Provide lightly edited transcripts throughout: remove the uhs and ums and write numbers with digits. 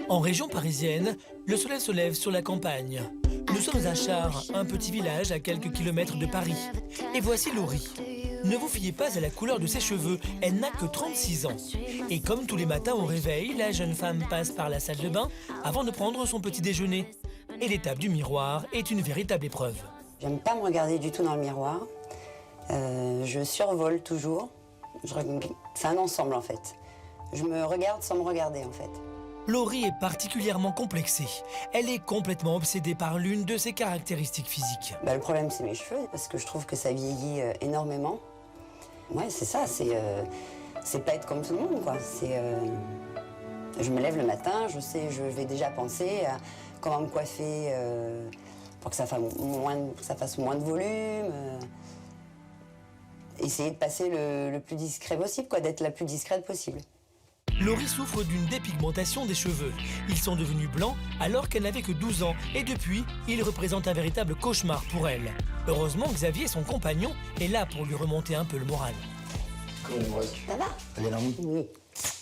En région parisienne, le soleil se lève sur la campagne. Nous sommes à Chars, un petit village à quelques kilomètres de Paris. Et voici Laurie. Ne vous fiez pas à la couleur de ses cheveux, elle n'a que 36 ans. Et comme tous les matins au réveil, la jeune femme passe par la salle de bain avant de prendre son petit déjeuner. Et l'étape du miroir est une véritable épreuve. J'aime pas me regarder du tout dans le miroir. Je survole toujours. C'est un ensemble en fait. Je me regarde sans me regarder en fait. Laurie est particulièrement complexée. Elle est complètement obsédée par l'une de ses caractéristiques physiques. Le problème, c'est mes cheveux, parce que je trouve que ça vieillit énormément. Ouais, c'est ça, c'est pas être comme tout le monde, quoi. Je me lève le matin, je vais déjà penser à comment me coiffer pour que ça fasse moins de volume. Essayer de passer le plus discret possible, quoi, d'être la plus discrète possible. Laurie souffre d'une dépigmentation des cheveux. Ils sont devenus blancs alors qu'elle n'avait que 12 ans et depuis, ils représentent un véritable cauchemar pour elle. Heureusement, Xavier, son compagnon, est là pour lui remonter un peu le moral. Comment vas-tu? Ça va? T'as bien dormi? Oui.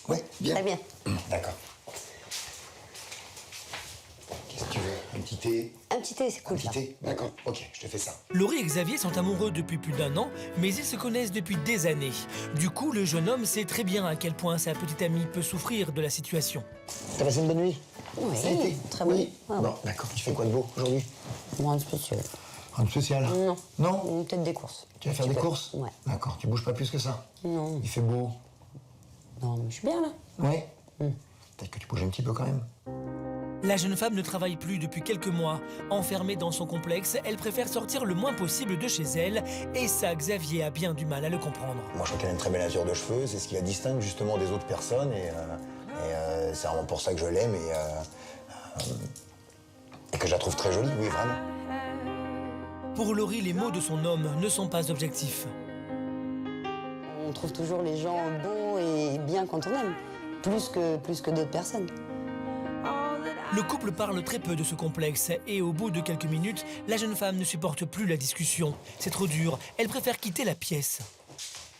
Ouais, bien. Très bien. D'accord. Qu'est-ce que tu veux? Un petit thé? Un petit thé, c'est cool. Un petit thé? D'accord, ok, je te fais ça. Laurie et Xavier sont amoureux depuis plus d'1 an, mais ils se connaissent depuis des années. Du coup, le jeune homme sait très bien à quel point sa petite amie peut souffrir de la situation. T'as passé une bonne nuit? Oui, Ça a été? très bien. Oui. Ah, Bon, d'accord. Tu fais quoi de beau aujourd'hui? Rien de spécial. Un spécial? Non. Non? Peut-être des courses. Tu vas faire des courses? Ouais. D'accord, tu bouges pas plus que ça? Non. Il fait beau? Non, mais je suis bien là. Ouais? Peut-être que tu bouges un petit peu quand même. La jeune femme ne travaille plus depuis quelques mois. Enfermée dans son complexe, elle préfère sortir le moins possible de chez elle. Et ça, Xavier a bien du mal à le comprendre. Moi, je trouve qu'elle a une très belle nature de cheveux. C'est ce qui la distingue justement des autres personnes. Et c'est vraiment pour ça que je l'aime et que je la trouve très jolie, oui, vraiment. Pour Laurie, les mots de son homme ne sont pas objectifs. On trouve toujours les gens beaux et bien quand on aime, plus que d'autres personnes. Le couple parle très peu de ce complexe et au bout de quelques minutes, la jeune femme ne supporte plus la discussion. C'est trop dur, elle préfère quitter la pièce.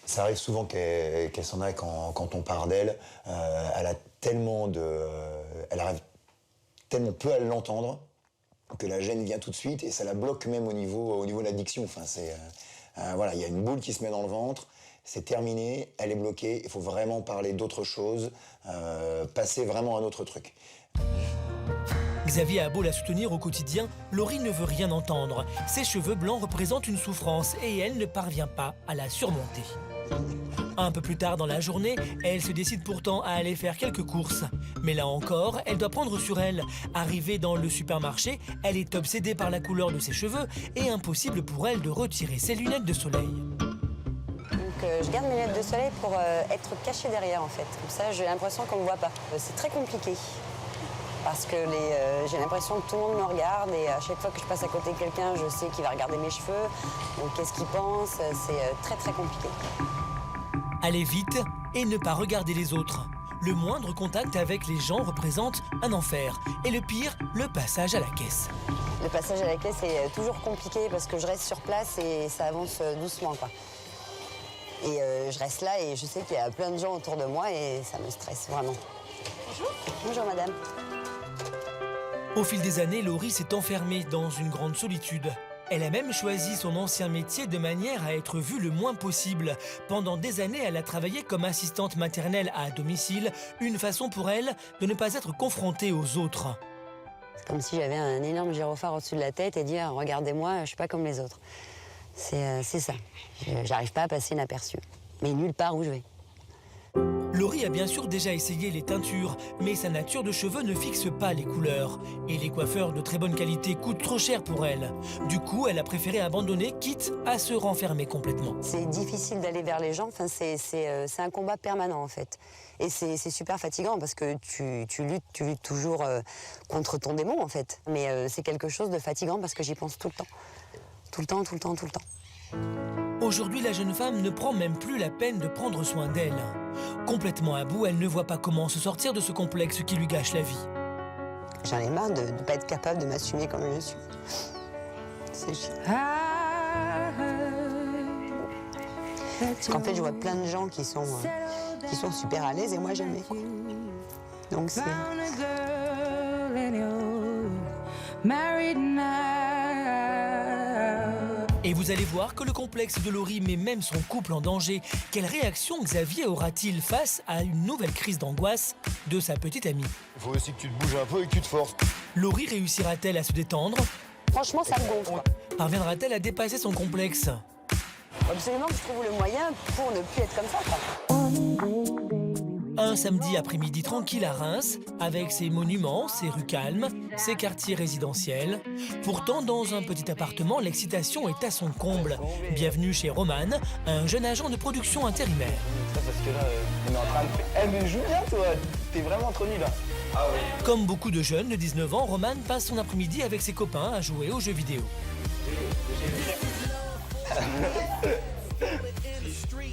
Ça arrive souvent qu'elle s'en aille quand on part d'elle. Elle arrive tellement peu à l'entendre que la gêne vient tout de suite et ça la bloque même au niveau de l'addiction. Enfin, voilà, il y a une boule qui se met dans le ventre. C'est terminé, elle est bloquée. Il faut vraiment parler d'autre chose, passer vraiment à un autre truc. Xavier a beau la soutenir au quotidien, Laurie ne veut rien entendre. Ses cheveux blancs représentent une souffrance et elle ne parvient pas à la surmonter. Un peu plus tard dans la journée, elle se décide pourtant à aller faire quelques courses. Mais là encore, elle doit prendre sur elle. Arrivée dans le supermarché, elle est obsédée par la couleur de ses cheveux et impossible pour elle de retirer ses lunettes de soleil. Je garde mes lunettes de soleil pour être cachée derrière en fait. Comme ça, j'ai l'impression qu'on ne me voit pas. C'est très compliqué. Parce que j'ai l'impression que tout le monde me regarde et à chaque fois que je passe à côté de quelqu'un, je sais qu'il va regarder mes cheveux. Donc qu'est-ce qu'il pense? C'est très très compliqué. Aller vite et ne pas regarder les autres. Le moindre contact avec les gens représente un enfer. Et le pire, le passage à la caisse. Le passage à la caisse est toujours compliqué parce que je reste sur place et ça avance doucement, quoi. Et je reste là et je sais qu'il y a plein de gens autour de moi et ça me stresse vraiment. Bonjour. Bonjour madame. Au fil des années, Laurie s'est enfermée dans une grande solitude. Elle a même choisi son ancien métier de manière à être vue le moins possible. Pendant des années, elle a travaillé comme assistante maternelle à domicile, une façon pour elle de ne pas être confrontée aux autres. C'est comme si j'avais un énorme gyrophare au-dessus de la tête et dire « Regardez-moi, je suis pas comme les autres ». C'est ça. J'arrive pas à passer inaperçu. Mais nulle part où je vais. Laurie a bien sûr déjà essayé les teintures, mais sa nature de cheveux ne fixe pas les couleurs. Et les coiffeurs de très bonne qualité coûtent trop cher pour elle. Du coup, elle a préféré abandonner, quitte à se renfermer complètement. C'est difficile d'aller vers les gens, enfin, c'est un combat permanent en fait. Et c'est super fatigant parce que tu luttes toujours contre ton démon en fait. Mais c'est quelque chose de fatigant parce que j'y pense tout le temps. Tout le temps, tout le temps, tout le temps. Aujourd'hui, la jeune femme ne prend même plus la peine de prendre soin d'elle. Complètement à bout, elle ne voit pas comment se sortir de ce complexe qui lui gâche la vie. J'en ai marre de ne pas être capable de m'assumer comme je suis. C'est chiant. Parce qu'en fait, je vois plein de gens qui sont super à l'aise et moi jamais. Donc c'est... Et vous allez voir que le complexe de Laurie met même son couple en danger. Quelle réaction Xavier aura-t-il face à une nouvelle crise d'angoisse de sa petite amie? Il faut aussi que tu te bouges un peu et que tu te forces. Laurie réussira-t-elle à se détendre? Franchement, ça me gonfle. Parviendra-t-elle à dépasser son complexe? Absolument que je trouve le moyen pour ne plus être comme ça, quoi. Un samedi après-midi tranquille à Reims, avec ses monuments, ses rues calmes, ses quartiers résidentiels. Pourtant, dans un petit appartement, l'excitation est à son comble. Bienvenue chez Roman, un jeune agent de production intérimaire. Ça parce que là, on est en train de faire... Eh mais joue bien toi, t'es vraiment trop nul là. Ah ouais. Comme beaucoup de jeunes de 19 ans, Roman passe son après-midi avec ses copains à jouer aux jeux vidéo.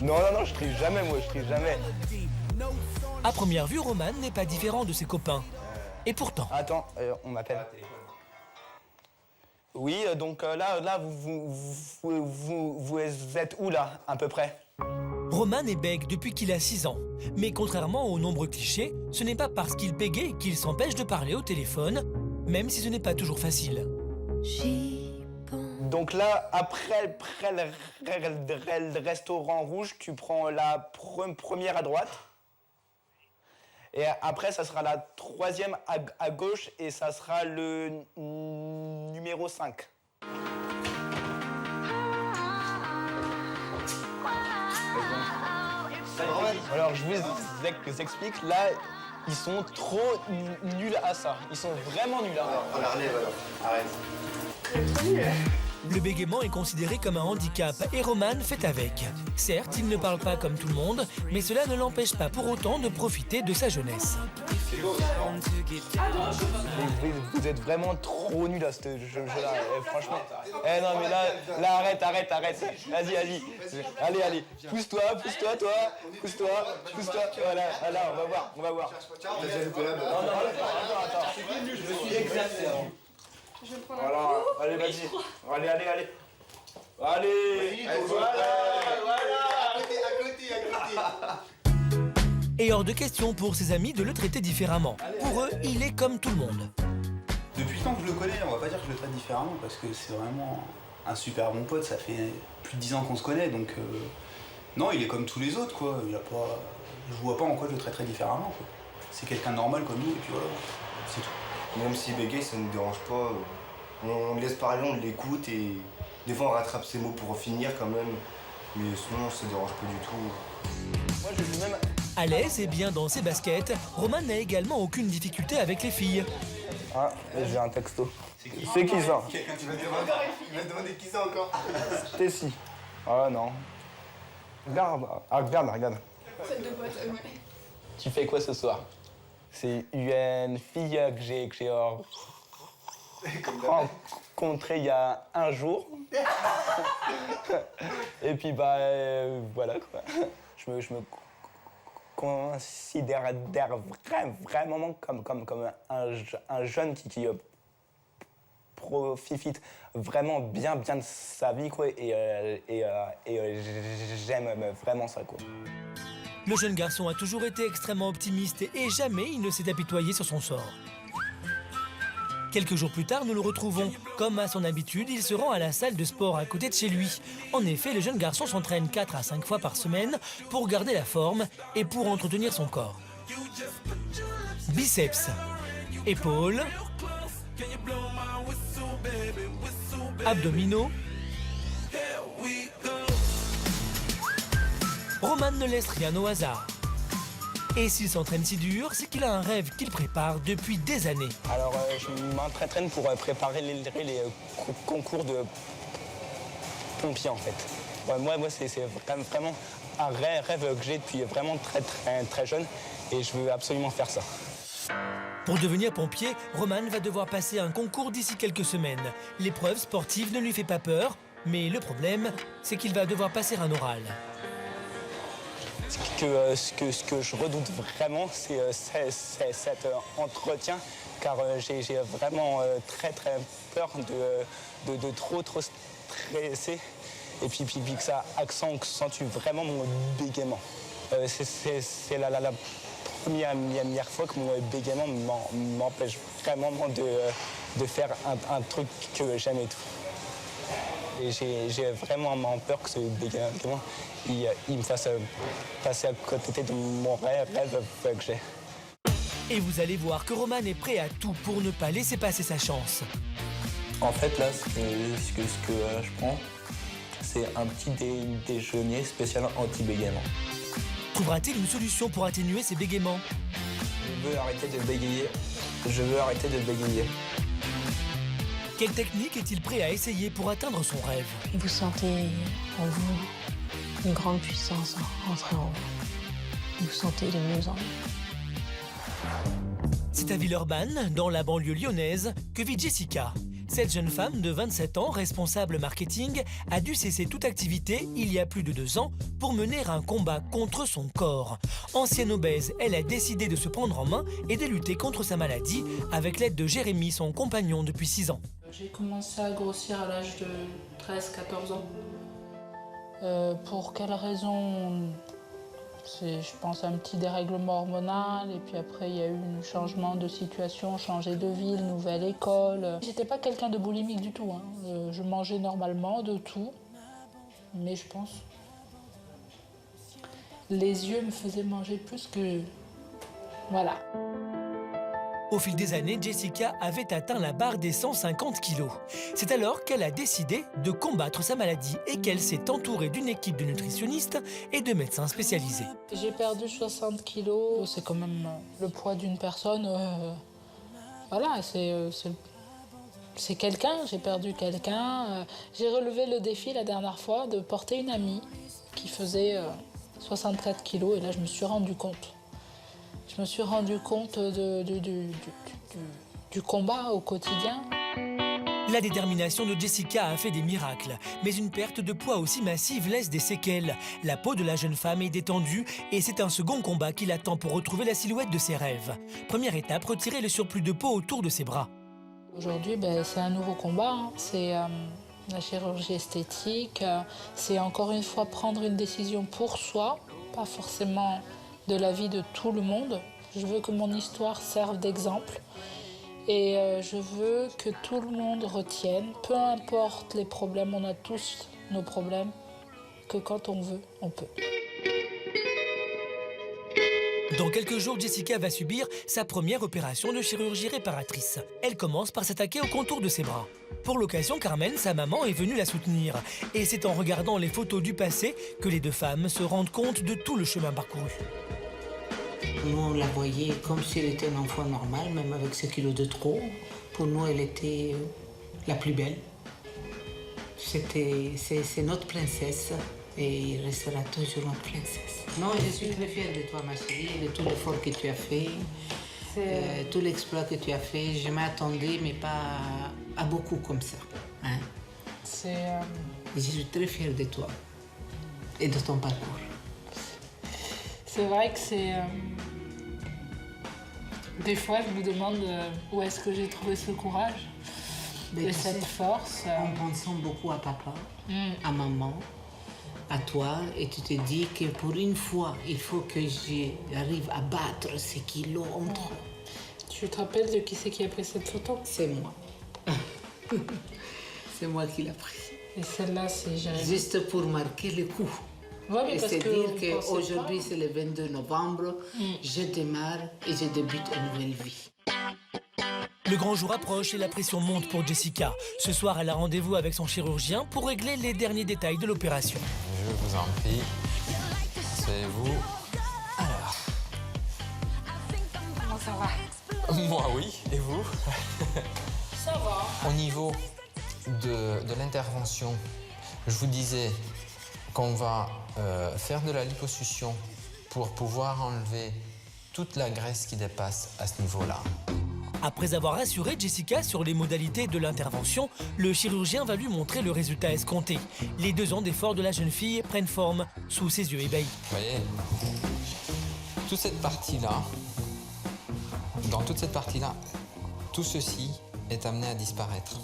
Non, je triche jamais moi, je triche jamais. À première vue, Roman n'est pas différent de ses copains. Et pourtant... Attends, on m'appelle. Oui, donc là, vous êtes où là, à peu près? Roman est bègue depuis qu'il a 6 ans. Mais contrairement aux nombreux clichés, ce n'est pas parce qu'il bégaye qu'il s'empêche de parler au téléphone, même si ce n'est pas toujours facile. Donc là, après le restaurant rouge, tu prends la première à droite. Et après, ça sera la troisième à gauche et ça sera le numéro 5. Alors, je vous explique, là, ils sont trop nuls à ça. Ils sont vraiment nuls à ça. On la relève alors, arrête. Le bégaiement est considéré comme un handicap et Roman fait avec. Certes, il ne parle pas comme tout le monde, mais cela ne l'empêche pas pour autant de profiter de sa jeunesse. Vous êtes vraiment trop nuls à ce jeu-là, franchement. Eh non, mais là arrête. Vas-y. Allez. Pousse-toi, toi. Pousse-toi. Voilà, on va voir. Non, attends. Je suis exercé. Voilà, allez, vas-y. Allez. Voilà. À côté. Et hors de question pour ses amis de le traiter différemment. Pour eux, il est comme tout le monde. Depuis le temps que je le connais, on va pas dire que je le traite différemment parce que c'est vraiment un super bon pote, ça fait plus de 10 ans qu'on se connaît, donc non, il est comme tous les autres, quoi. Je vois pas en quoi je le traiterais différemment, quoi. C'est quelqu'un de normal comme nous et puis voilà, c'est tout. Même si bégaye, ça nous dérange pas. On le laisse parler, on l'écoute et des fois on rattrape ses mots pour en finir quand même. Mais sinon, ça dérange pas du tout. Moi, je suis même... À l'aise et bien dans ses baskets, Roman n'a également aucune difficulté avec les filles. Ah, j'ai un texto. C'est qui ça? Quelqu'un qui va te demander qui c'est encore. Tessie. Ah non. Regarde. Tu fais quoi ce soir? C'est une fille que j'ai rencontrée il y a un jour. Et puis voilà quoi. Je me considère vraiment comme un jeune qui profite vraiment bien de sa vie quoi et j'aime vraiment ça quoi. Le jeune garçon a toujours été extrêmement optimiste et jamais il ne s'est apitoyé sur son sort. Quelques jours plus tard, nous le retrouvons. Comme à son habitude, il se rend à la salle de sport à côté de chez lui. En effet, le jeune garçon s'entraîne 4 à 5 fois par semaine pour garder la forme et pour entretenir son corps. Biceps, épaules, abdominaux. Roman ne laisse rien au hasard. Et s'il s'entraîne si dur, c'est qu'il a un rêve qu'il prépare depuis des années. Alors, je m'entraîne pour préparer les concours de pompiers, en fait. Moi c'est vraiment un rêve que j'ai depuis vraiment très jeune et je veux absolument faire ça. Pour devenir pompier, Roman va devoir passer un concours d'ici quelques semaines. L'épreuve sportive ne lui fait pas peur, mais le problème, c'est qu'il va devoir passer un oral. Ce que je redoute vraiment, c'est cet entretien, car j'ai vraiment très peur de trop stresser et puis que ça accentue vraiment mon bégaiement. C'est la première fois que mon bégaiement m'empêche vraiment de faire un truc que j'aime et tout. Et j'ai vraiment peur que ce bégaiement il me fasse passer à côté de mon rêve que j'ai. Et vous allez voir que Roman est prêt à tout pour ne pas laisser passer sa chance. En fait, là, ce que je prends, c'est un petit déjeuner spécial anti-bégaiement. Trouvera-t-il une solution pour atténuer ses bégaiements? Je veux arrêter de bégayer. Je veux arrêter de bégayer. Quelle technique est-il prêt à essayer pour atteindre son rêve? Vous sentez en vous une grande puissance entrer en vous. Vous sentez de mieux en mieux. C'est à Villeurbanne, dans la banlieue lyonnaise, que vit Jessica. Cette jeune femme de 27 ans, responsable marketing, a dû cesser toute activité il y a plus de 2 ans pour mener un combat contre son corps. Ancienne obèse, elle a décidé de se prendre en main et de lutter contre sa maladie avec l'aide de Jérémy, son compagnon depuis 6 ans. J'ai commencé à grossir à l'âge de 13-14 ans. Pour quelle raison? C'est, je pense, un petit dérèglement hormonal, et puis après il y a eu un changement de situation, changer de ville, nouvelle école. J'étais pas quelqu'un de boulimique du tout, hein. Je mangeais normalement de tout, mais je pense les yeux me faisaient manger plus que... Voilà. Au fil des années, Jessica avait atteint la barre des 150 kilos. C'est alors qu'elle a décidé de combattre sa maladie et qu'elle s'est entourée d'une équipe de nutritionnistes et de médecins spécialisés. J'ai perdu 60 kilos, c'est quand même le poids d'une personne. Voilà, c'est quelqu'un, j'ai perdu quelqu'un. J'ai relevé le défi la dernière fois de porter une amie qui faisait 64 kilos, et là je me suis rendu compte. Je me suis rendu compte du combat au quotidien. La détermination de Jessica a fait des miracles, mais une perte de poids aussi massive laisse des séquelles. La peau de la jeune femme est détendue et c'est un second combat qui l'attend pour retrouver la silhouette de ses rêves. Première étape, retirer le surplus de peau autour de ses bras. Aujourd'hui, c'est un nouveau combat, hein. C'est la chirurgie esthétique. C'est encore une fois prendre une décision pour soi, pas forcément de la vie de tout le monde. Je veux que mon histoire serve d'exemple et je veux que tout le monde retienne, peu importe les problèmes, on a tous nos problèmes, que quand on veut, on peut. Dans quelques jours, Jessica va subir sa première opération de chirurgie réparatrice. Elle commence par s'attaquer au contour de ses bras. Pour l'occasion, Carmen, sa maman, est venue la soutenir. Et c'est en regardant les photos du passé que les deux femmes se rendent compte de tout le chemin parcouru. Nous, on la voyait comme si elle était un enfant normal, même avec ses kilos de trop. Pour nous, elle était la plus belle. C'est notre princesse et il restera toujours notre princesse. Non, je suis très fière de toi, ma chérie, de tout l'effort que tu as fait, tout l'exploit que tu as fait. Je m'attendais, mais pas à beaucoup comme ça. Hein? Je suis très fière de toi et de ton parcours. C'est vrai que c'est... Des fois, je me demande où est-ce que j'ai trouvé ce courage et cette force. En pensant beaucoup à papa, à maman, à toi, et tu te dis que pour une fois, il faut que j'arrive à battre ces kilos en trop. Tu te rappelles de qui c'est qui a pris cette photo? C'est moi. C'est moi qui l'ai prise. Et celle-là, c'est Jérémy. Juste pour marquer le coup. Ouais, et c'est dire qu'aujourd'hui, c'est le 22 novembre, je démarre et je débute une nouvelle vie. Le grand jour approche et la pression monte pour Jessica. Ce soir, elle a rendez-vous avec son chirurgien pour régler les derniers détails de l'opération. Je vous en prie. Asseyez-vous. Alors. Comment ça va? Moi, oui. Et vous? Ça va. Au niveau de l'intervention, je vous disais qu'on va faire de la liposuction pour pouvoir enlever toute la graisse qui dépasse à ce niveau-là. Après avoir rassuré Jessica sur les modalités de l'intervention, le chirurgien va lui montrer le résultat escompté. Les 2 ans d'effort de la jeune fille prennent forme sous ses yeux ébahis. Vous voyez, toute cette partie-là, dans toute cette partie-là, tout ceci est amené à disparaître.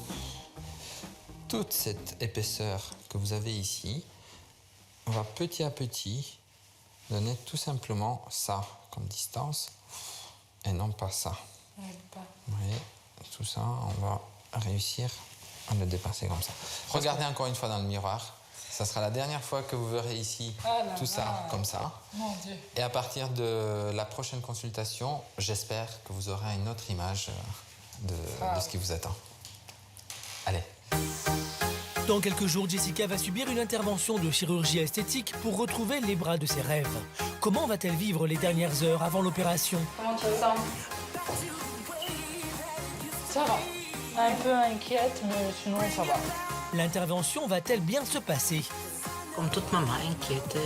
Toute cette épaisseur que vous avez ici, on va petit à petit donner tout simplement ça comme distance. Et non pas ça. Vous voyez, tout ça, on va réussir à le dépasser comme ça. Regardez encore une fois dans le miroir. Ça sera la dernière fois que vous verrez ici tout ça comme ça. Mon Dieu. Et à partir de la prochaine consultation, j'espère que vous aurez une autre image de ce qui vous attend. Allez. Dans quelques jours, Jessica va subir une intervention de chirurgie esthétique pour retrouver les bras de ses rêves. Comment va-t-elle vivre les dernières heures avant l'opération? Comment tu te sens? Ça va. Un peu inquiète, mais sinon ça va. L'intervention va-t-elle bien se passer? Comme toute maman, inquiète,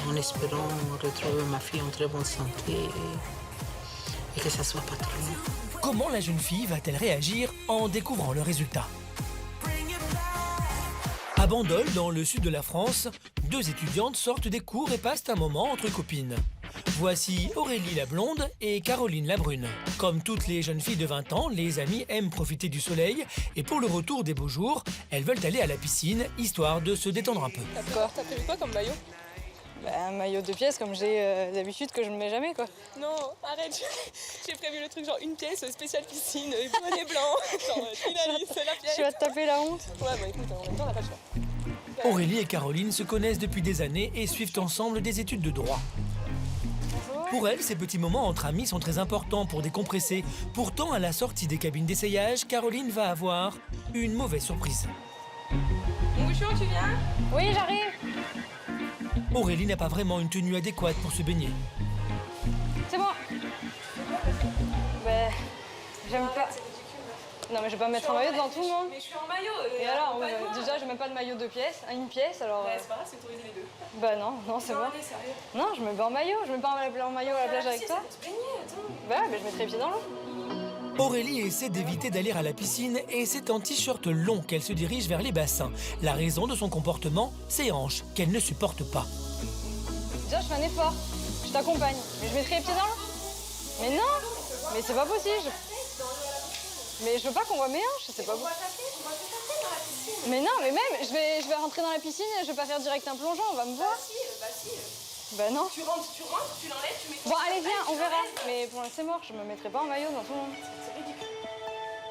en espérant retrouver ma fille en très bonne santé et que ça soit pas trop long. Comment la jeune fille va-t-elle réagir en découvrant le résultat? À Bandol, dans le sud de la France, 2 étudiantes sortent des cours et passent un moment entre copines. Voici Aurélie la blonde et Caroline la brune. Comme toutes les jeunes filles de 20 ans, les amies aiment profiter du soleil et pour le retour des beaux jours, elles veulent aller à la piscine, histoire de se détendre un peu. D'accord, t'as prévu quoi comme maillot? Un maillot 2 pièces comme j'ai d'habitude que je ne mets jamais quoi. Non, arrête, j'ai prévu le truc genre 1 pièce, spéciale piscine, bonnet blanc, genre c'est la pièce. Tu vas te taper la honte? Ouais bah écoute, en même temps on n'a pas le choix. Aurélie et Caroline se connaissent depuis des années et suivent ensemble des études de droit. Pour elles, ces petits moments entre amis sont très importants pour décompresser. Pourtant, à la sortie des cabines d'essayage, Caroline va avoir une mauvaise surprise. Mon bouchon, tu viens? Oui, j'arrive. Aurélie n'a pas vraiment une tenue adéquate pour se baigner. C'est bon. Ben, j'aime pas. Non mais je vais pas me mettre en maillot devant tout le monde. Mais je suis en maillot. Et alors, déjà j'ai même pas de maillot 2 pièces, 1 pièce alors. Bah c'est pas grave, c'est autorisé les deux. Bah non, c'est bon. Allez, sérieux. Non, je me mets en maillot, je me mets pas en maillot à la plage avec toi. Si, se baigner, attends. Bah mais je mettrai les pieds dans l'eau. Aurélie essaie d'éviter d'aller à la piscine et c'est en t-shirt long qu'elle se dirige vers les bassins. La raison de son comportement, ses hanches, qu'elle ne supporte pas. Déjà je fais un effort, je t'accompagne, mais je mettrai les pieds dans l'eau. Mais non, mais c'est pas possible. Mais je veux pas qu'on voit mes hanches, c'est pas bon. Mais non, mais même, je vais rentrer dans la piscine et je vais pas faire direct un plongeon, on va me voir. Bah si. Bah non. Tu rentres, tu l'enlèves, tu mets. Bon allez viens, on verra. Mais pour l'instant c'est mort, je me mettrai pas en maillot dans tout le monde. C'est ridicule.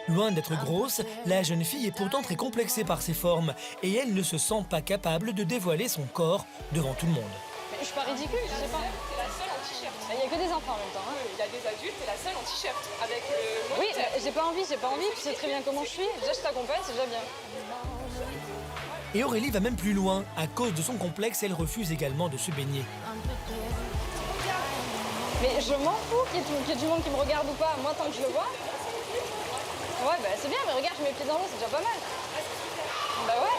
Loin d'être grosse, la jeune fille est pourtant très complexée par ses formes et elle ne se sent pas capable de dévoiler son corps devant tout le monde. Mais je suis pas ridicule, je sais pas. T'es la seule en t-shirt. Il y a que des enfants en même temps. Hein. Il y a des adultes, t'es la seule en t-shirt avec le Oui, moniteur. j'ai pas envie, tu sais très bien comment je suis. Déjà je t'accompagne, c'est déjà bien. Et Aurélie va même plus loin. À cause de son complexe, elle refuse également de se baigner. Mais je m'en fous qu'il y ait du monde qui me regarde ou pas. Moi, tant que je le vois. Ouais, bah c'est bien, mais regarde, je mets les pieds dans l'eau, c'est déjà pas mal. Bah ouais.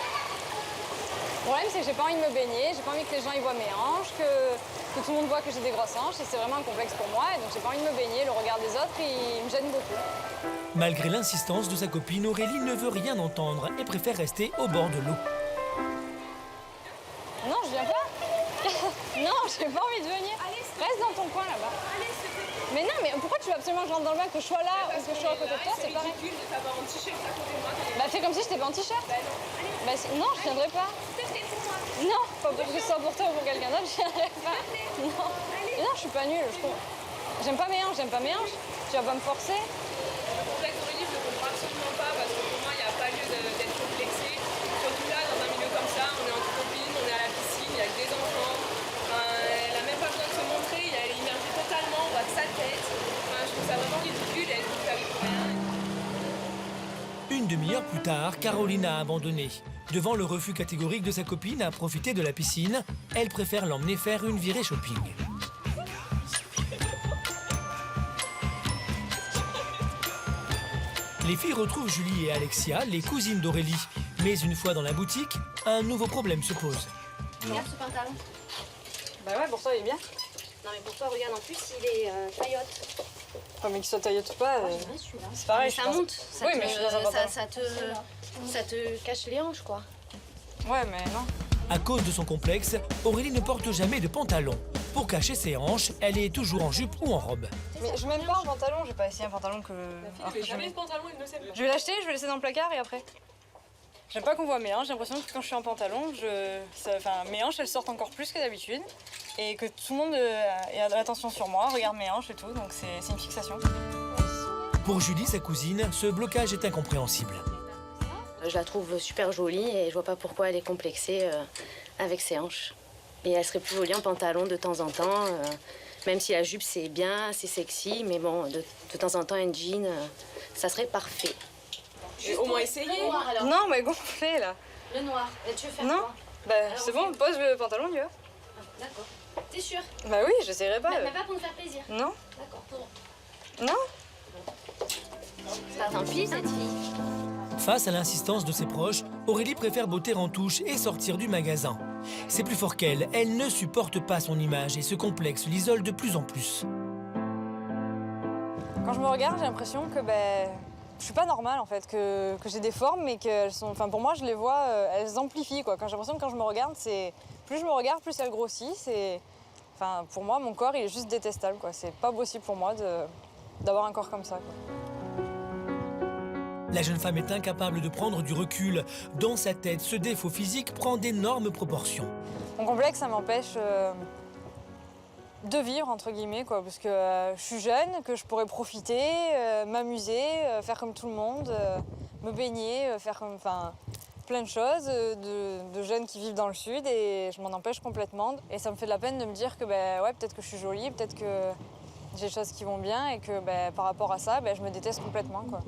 Le problème, c'est que j'ai pas envie de me baigner, j'ai pas envie que les gens y voient mes hanches, que tout le monde voit que j'ai des grosses hanches, et c'est vraiment un complexe pour moi, et donc j'ai pas envie de me baigner. Le regard des autres, il me gêne beaucoup. Malgré l'insistance de sa copine, Aurélie ne veut rien entendre et préfère rester au bord de l'eau. Non, je viens pas. Non, j'ai pas envie de venir. Reste dans ton coin là-bas. Mais non, mais pourquoi tu veux absolument que je rentre dans le bain, que je sois là ou que je sois à côté de toi, c'est pareil. C'est ridicule de t'avoir en t-shirt à côté de moi. Bah fais comme si j'étais pas en t-shirt. Bah non. Bah non, je viendrai pas. Non, pas pour que ce soit pour toi ou pour quelqu'un d'autre, je viendrai pas. Non. Mais non, je suis pas nulle, je trouve. J'aime pas mes hanches, Tu vas pas me forcer. Le complexe Aurélie, je le comprends absolument pas parce que pour moi, il n'y a pas lieu d'être complexé. Surtout là, dans un milieu comme ça, on est entre copines, on est à la piscine, il y a que des enfants. Elle a même pas besoin de se montrer, il est immergé totalement, on voit que sa tête. Je trouve ça vraiment ridicule et elle trouve ça avec rien. Une demi-heure plus tard, Caroline a abandonné. Devant le refus catégorique de sa copine à profiter de la piscine, elle préfère l'emmener faire une virée shopping. Les filles retrouvent Julie et Alexia, les cousines d'Aurélie. Mais une fois dans la boutique, un nouveau problème se pose. Regarde ce pantalon. Bah ouais, pour toi, il est bien. Non mais pour toi, regarde, en plus, il est taillotte. Oh, mais qu'il soit taillé ou pas, c'est pareil. Ça monte. Ça oui, te, mais je suis dans un pantalon. ça te cache les hanches, quoi. Ouais, mais non. À cause de son complexe, Aurélie ne porte jamais de pantalon. Pour cacher ses hanches, elle est toujours en jupe ou en robe. Mais je m'aime pas en pantalon, j'ai pas essayé un pantalon que... La fille, jamais ce pantalon, il ne s'aime pas. Je vais l'acheter, je vais le laisser dans le placard et après. J'aime pas qu'on voit mes hanches, j'ai l'impression que quand je suis en pantalon, mes hanches elles sortent encore plus que d'habitude et que tout le monde a de l'attention sur moi, regarde mes hanches et tout, donc c'est une fixation. Pour Julie, sa cousine, ce blocage est incompréhensible. Je la trouve super jolie et je vois pas pourquoi elle est complexée avec ses hanches. Et elle serait plus jolie en pantalon de temps en temps, même si la jupe c'est bien, c'est sexy, mais bon, de temps en temps un jean, ça serait parfait. J'ai au moins essayé. Le noir, alors. Non, mais gonflé là. Le noir, et tu veux faire non. quoi? Bah c'est bon, pose le pantalon, tu vois. D'accord. T'es sûr? Bah oui, j'essaierai pas. Mais pas pour nous faire plaisir. Non. D'accord, pour... Non. Bah tant pis, cette fille. Face à l'insistance de ses proches, Aurélie préfère botter en touche et sortir du magasin. C'est plus fort qu'elle, elle ne supporte pas son image et ce complexe l'isole de plus en plus. Quand je me regarde, j'ai l'impression que je suis pas normale en fait, que j'ai des formes, mais qu'elles sont, pour moi, je les vois, elles amplifient quoi. J'ai l'impression que quand je me regarde, plus je me regarde, plus elles grossissent. Pour moi, mon corps, il est juste détestable quoi. C'est pas possible pour moi d'avoir un corps comme ça quoi. La jeune femme est incapable de prendre du recul. Dans sa tête, ce défaut physique prend d'énormes proportions. Mon complexe, ça m'empêche de vivre, entre guillemets, quoi, parce que je suis jeune, que je pourrais profiter, m'amuser, faire comme tout le monde, me baigner, faire comme, plein de choses, de jeunes qui vivent dans le sud, et je m'en empêche complètement. Et ça me fait de la peine de me dire que peut-être que je suis jolie, peut-être que j'ai des choses qui vont bien, et que par rapport à ça, je me déteste complètement, quoi.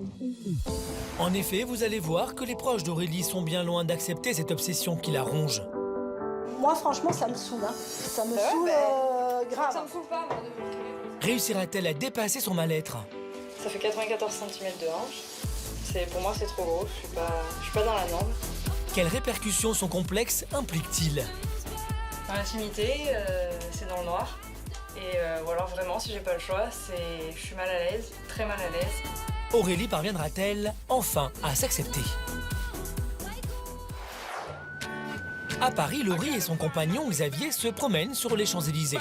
En effet, vous allez voir que les proches d'Aurélie sont bien loin d'accepter cette obsession qui la ronge. Moi, franchement, ça me saoule. Hein. Ça me saoule grave. Ça me saoule pas, moi, Réussira-t-elle à dépasser son mal-être? Ça fait 94 cm de hanche. Pour moi, c'est trop gros. Je suis pas dans la norme. Quelles répercussions son complexe implique-t-il? Dans l'intimité, c'est dans le noir. Ou alors vraiment, si j'ai pas le choix, je suis mal à l'aise, très mal à l'aise. Aurélie parviendra-t-elle enfin à s'accepter? À Paris, Laurie et son compagnon Xavier se promènent sur les Champs-Élysées.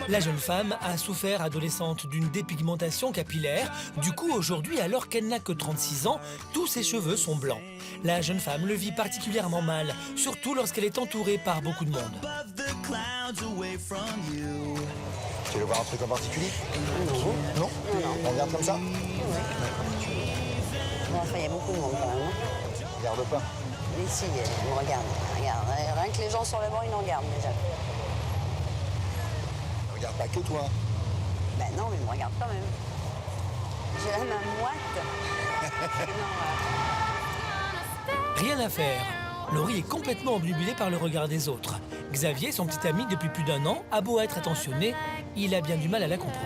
La jeune femme a souffert adolescente d'une dépigmentation capillaire. Du coup, aujourd'hui, alors qu'elle n'a que 36 ans, tous ses cheveux sont blancs. La jeune femme le vit particulièrement mal, surtout lorsqu'elle est entourée par beaucoup de monde. Tu veux voir un truc en particulier? Non. On regarde comme ça? Bon, il y a beaucoup de monde quand même. Regarde pas. Ici, on me regarde. Regarde. Rien que les gens sur le banc, ils nous regardent déjà. Regarde pas que toi. Non, mais ils me regardent quand même. J'ai la main moite. Rien à faire. Laurie est complètement obnubilée par le regard des autres. Xavier, son petit ami depuis plus d'1 an, a beau être attentionné, il a bien du mal à la comprendre.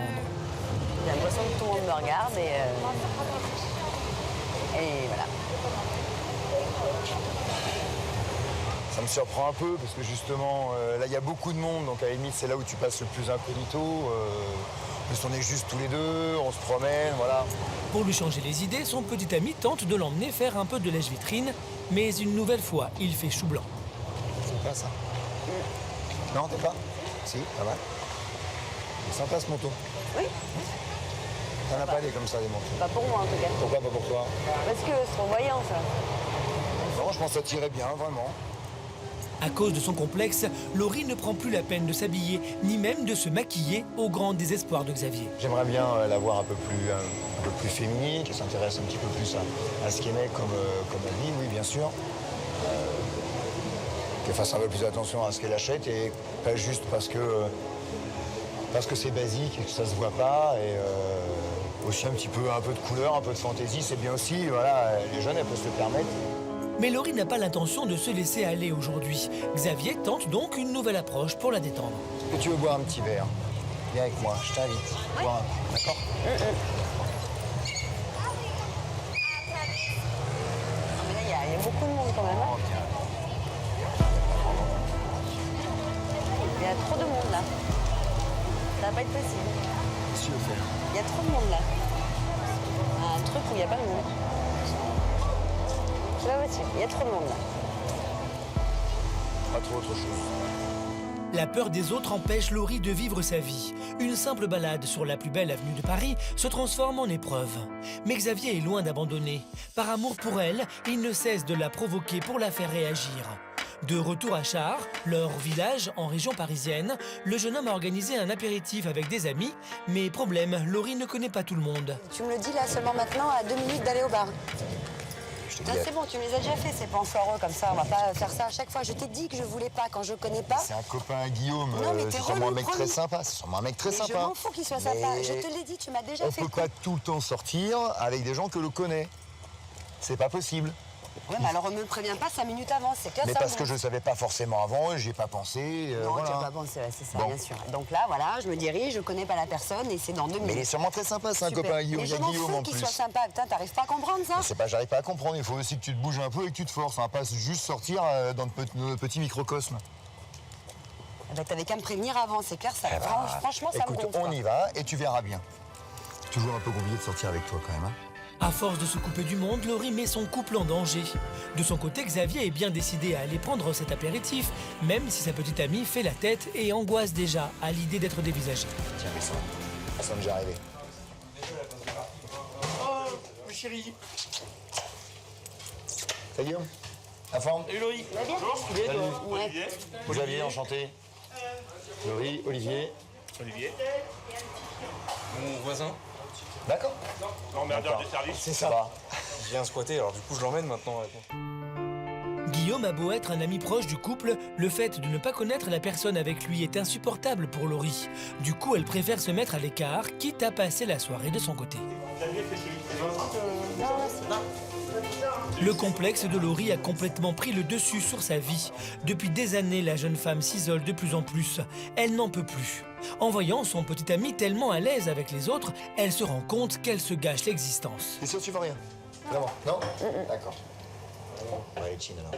J'ai l'impression que tout le monde me regarde et voilà. Ça me surprend un peu parce que justement, là, il y a beaucoup de monde, donc à la limite, c'est là où tu passes le plus incognito. En plus, on est juste tous les deux, on se promène, voilà. Pour lui changer les idées, son petit ami tente de l'emmener faire un peu de lèche-vitrine, mais une nouvelle fois, il fait chou blanc. C'est pas ça. Non, t'es pas? Si, pas mal. C'est sympa ce manteau. Oui. T'en as pas des comme ça, des manteaux? Pas pour moi en tout cas. Pourquoi pas pour toi? Parce que c'est trop voyant ça. Non, je pense que ça t'irait bien, vraiment. À cause de son complexe, Laurie ne prend plus la peine de s'habiller, ni même de se maquiller, au grand désespoir de Xavier. J'aimerais bien la voir un peu plus féminine, qu'elle s'intéresse un petit peu plus à ce qu'elle est comme habille, oui, bien sûr. Qu'elle fasse un peu plus attention à ce qu'elle achète et pas juste parce que c'est basique et que ça se voit pas. Et aussi un peu de couleur, un peu de fantaisie, c'est bien aussi. Voilà, les jeunes, elles peuvent se le permettre. Mais Laurie n'a pas l'intention de se laisser aller aujourd'hui. Xavier tente donc une nouvelle approche pour la détendre. Est-ce que tu veux boire un petit verre? Viens avec moi, je t'invite. Ouais. Boire un... D'accord? Mais là, il y a beaucoup de monde quand même. Oh, viens. Il y a trop de monde là. Ça va pas être possible. Qu'est-ce que tu veux faire? Il y a trop de monde là. Un truc où il n'y a pas de monde. C'est pas possible, il y a trop de monde là. Pas trop autre chose. La peur des autres empêche Laurie de vivre sa vie. Une simple balade sur la plus belle avenue de Paris se transforme en épreuve. Mais Xavier est loin d'abandonner. Par amour pour elle, il ne cesse de la provoquer pour la faire réagir. De retour à Chars, leur village en région parisienne, le jeune homme a organisé un apéritif avec des amis. Mais problème, Laurie ne connaît pas tout le monde. Tu me le dis là seulement maintenant, à 2 minutes d'aller au bar. Non, c'est bon, tu me les as déjà fait, ces plans foireux comme ça. On va pas faire ça à chaque fois. Je t'ai dit que je voulais pas quand je connais pas. C'est un copain à Guillaume. Non, mais c'est t'es sûrement un relou, mec très relou. sympa. C'est sûrement un mec très Mais sympa. je m'en fous qu'il soit sympa. Je te l'ai dit, tu m'as déjà fait. On peut pas tout le temps sortir avec des gens que l'on connaît. C'est pas possible. Ouais, mais alors on me prévient pas 5 minutes avant, c'est clair. Mais ça, parce bon. que je savais pas forcément avant, j'y ai pas pensé. Non, voilà. tu as pas pensé, ouais, c'est ça, Bon. bien sûr. Donc là, voilà, je me dirige, je connais pas la personne et c'est dans 2 minutes. Mais il est sûrement très sympa, c'est un Super. copain à Guillaume. Mais Il y je a m'en Guillaume fous en qu'il plus. soit sympa. Putain, t'arrives pas à comprendre ça? C'est pas, j'arrive pas à comprendre. Il faut aussi que tu te bouges un peu et que tu te forces. On va pas juste sortir dans notre petit microcosme. Bah, t'avais qu'à me prévenir avant, c'est clair, ça. Eh ben, Franchement, ça me écoute, gonfle. on quoi. y va et tu verras bien. Toujours un peu compliqué de sortir avec toi quand même. Hein. À force de se couper du monde, Laurie met son couple en danger. De son côté, Xavier est bien décidé à aller prendre cet apéritif, même si sa petite amie fait la tête et angoisse déjà à l'idée d'être dévisagée. Tiens, mais ça m'est déjà arrivé. Oh, ma chérie. Salut Guillaume. La forme? Salut Laurie. Va bien. Salut. Olivier. Xavier, enchanté. Laurie, Olivier. Olivier. Mon voisin. D'accord. L'emmerdeur du service. C'est ça. Je viens squatter, alors du coup je l'emmène maintenant avec moi. Guillaume a beau être un ami proche du couple, le fait de ne pas connaître la personne avec lui est insupportable pour Laurie. Du coup, elle préfère se mettre à l'écart, quitte à passer la soirée de son côté. Le complexe de Laurie a complètement pris le dessus sur sa vie. Depuis des années, la jeune femme s'isole de plus en plus. Elle n'en peut plus. En voyant son petit ami tellement à l'aise avec les autres, elle se rend compte qu'elle se gâche l'existence. T'es sûr que tu veux rien? Vraiment? Non? D'accord. On va aller chin alors.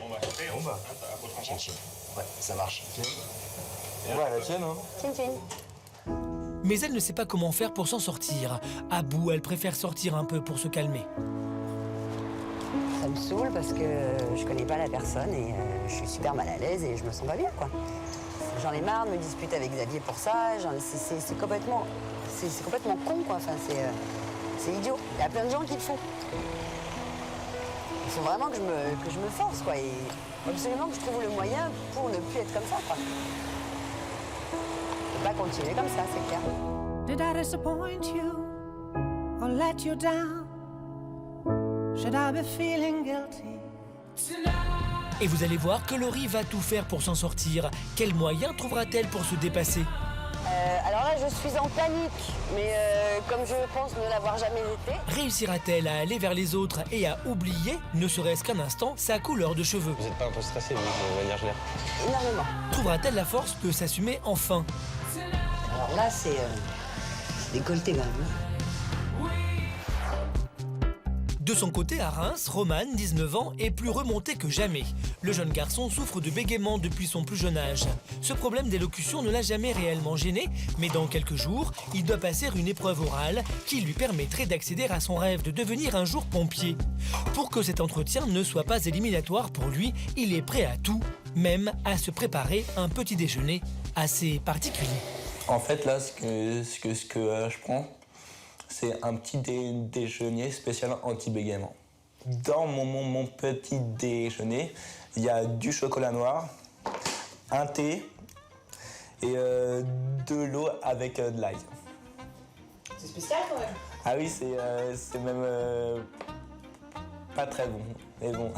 Chin, chin. Ouais, ça marche. Ouais, la tienne, hein. Tine, tine. Mais elle ne sait pas comment faire pour s'en sortir. À bout, elle préfère sortir un peu pour se calmer. Ça me saoule parce que je connais pas la personne et je suis super mal à l'aise et je me sens pas bien, quoi. J'en ai marre de me disputer avec Xavier pour ça. C'est complètement con, quoi. Enfin, c'est idiot. Il y a plein de gens qui le font. Il faut vraiment que je me force, quoi. Et absolument que je trouve le moyen pour ne plus être comme ça, quoi. Je peux pas continuer comme ça, c'est clair. Did I disappoint you or let you down? Should I be feeling guilty? Et vous allez voir que Laurie va tout faire pour s'en sortir. Quels moyens trouvera-t-elle pour se dépasser? Alors là, je suis en panique, mais comme je pense ne l'avoir jamais été. Réussira-t-elle à aller vers les autres et à oublier, ne serait-ce qu'un instant, sa couleur de cheveux? Vous êtes pas un peu stressé, vous, de manière générale? Énormément. Trouvera-t-elle la force de s'assumer enfin? Alors là, c'est décolleté quand même. De son côté, à Reims, Roman, 19 ans, est plus remonté que jamais. Le jeune garçon souffre de bégaiement depuis son plus jeune âge. Ce problème d'élocution ne l'a jamais réellement gêné, mais dans quelques jours, il doit passer une épreuve orale qui lui permettrait d'accéder à son rêve de devenir un jour pompier. Pour que cet entretien ne soit pas éliminatoire pour lui, il est prêt à tout, même à se préparer un petit déjeuner assez particulier. En fait, là, ce que je prends, c'est un petit déjeuner spécial anti-bégaiement. Dans mon petit déjeuner, il y a du chocolat noir, un thé et de l'eau avec de l'ail. C'est spécial quand même. Ah oui, c'est même pas très bon, mais bon.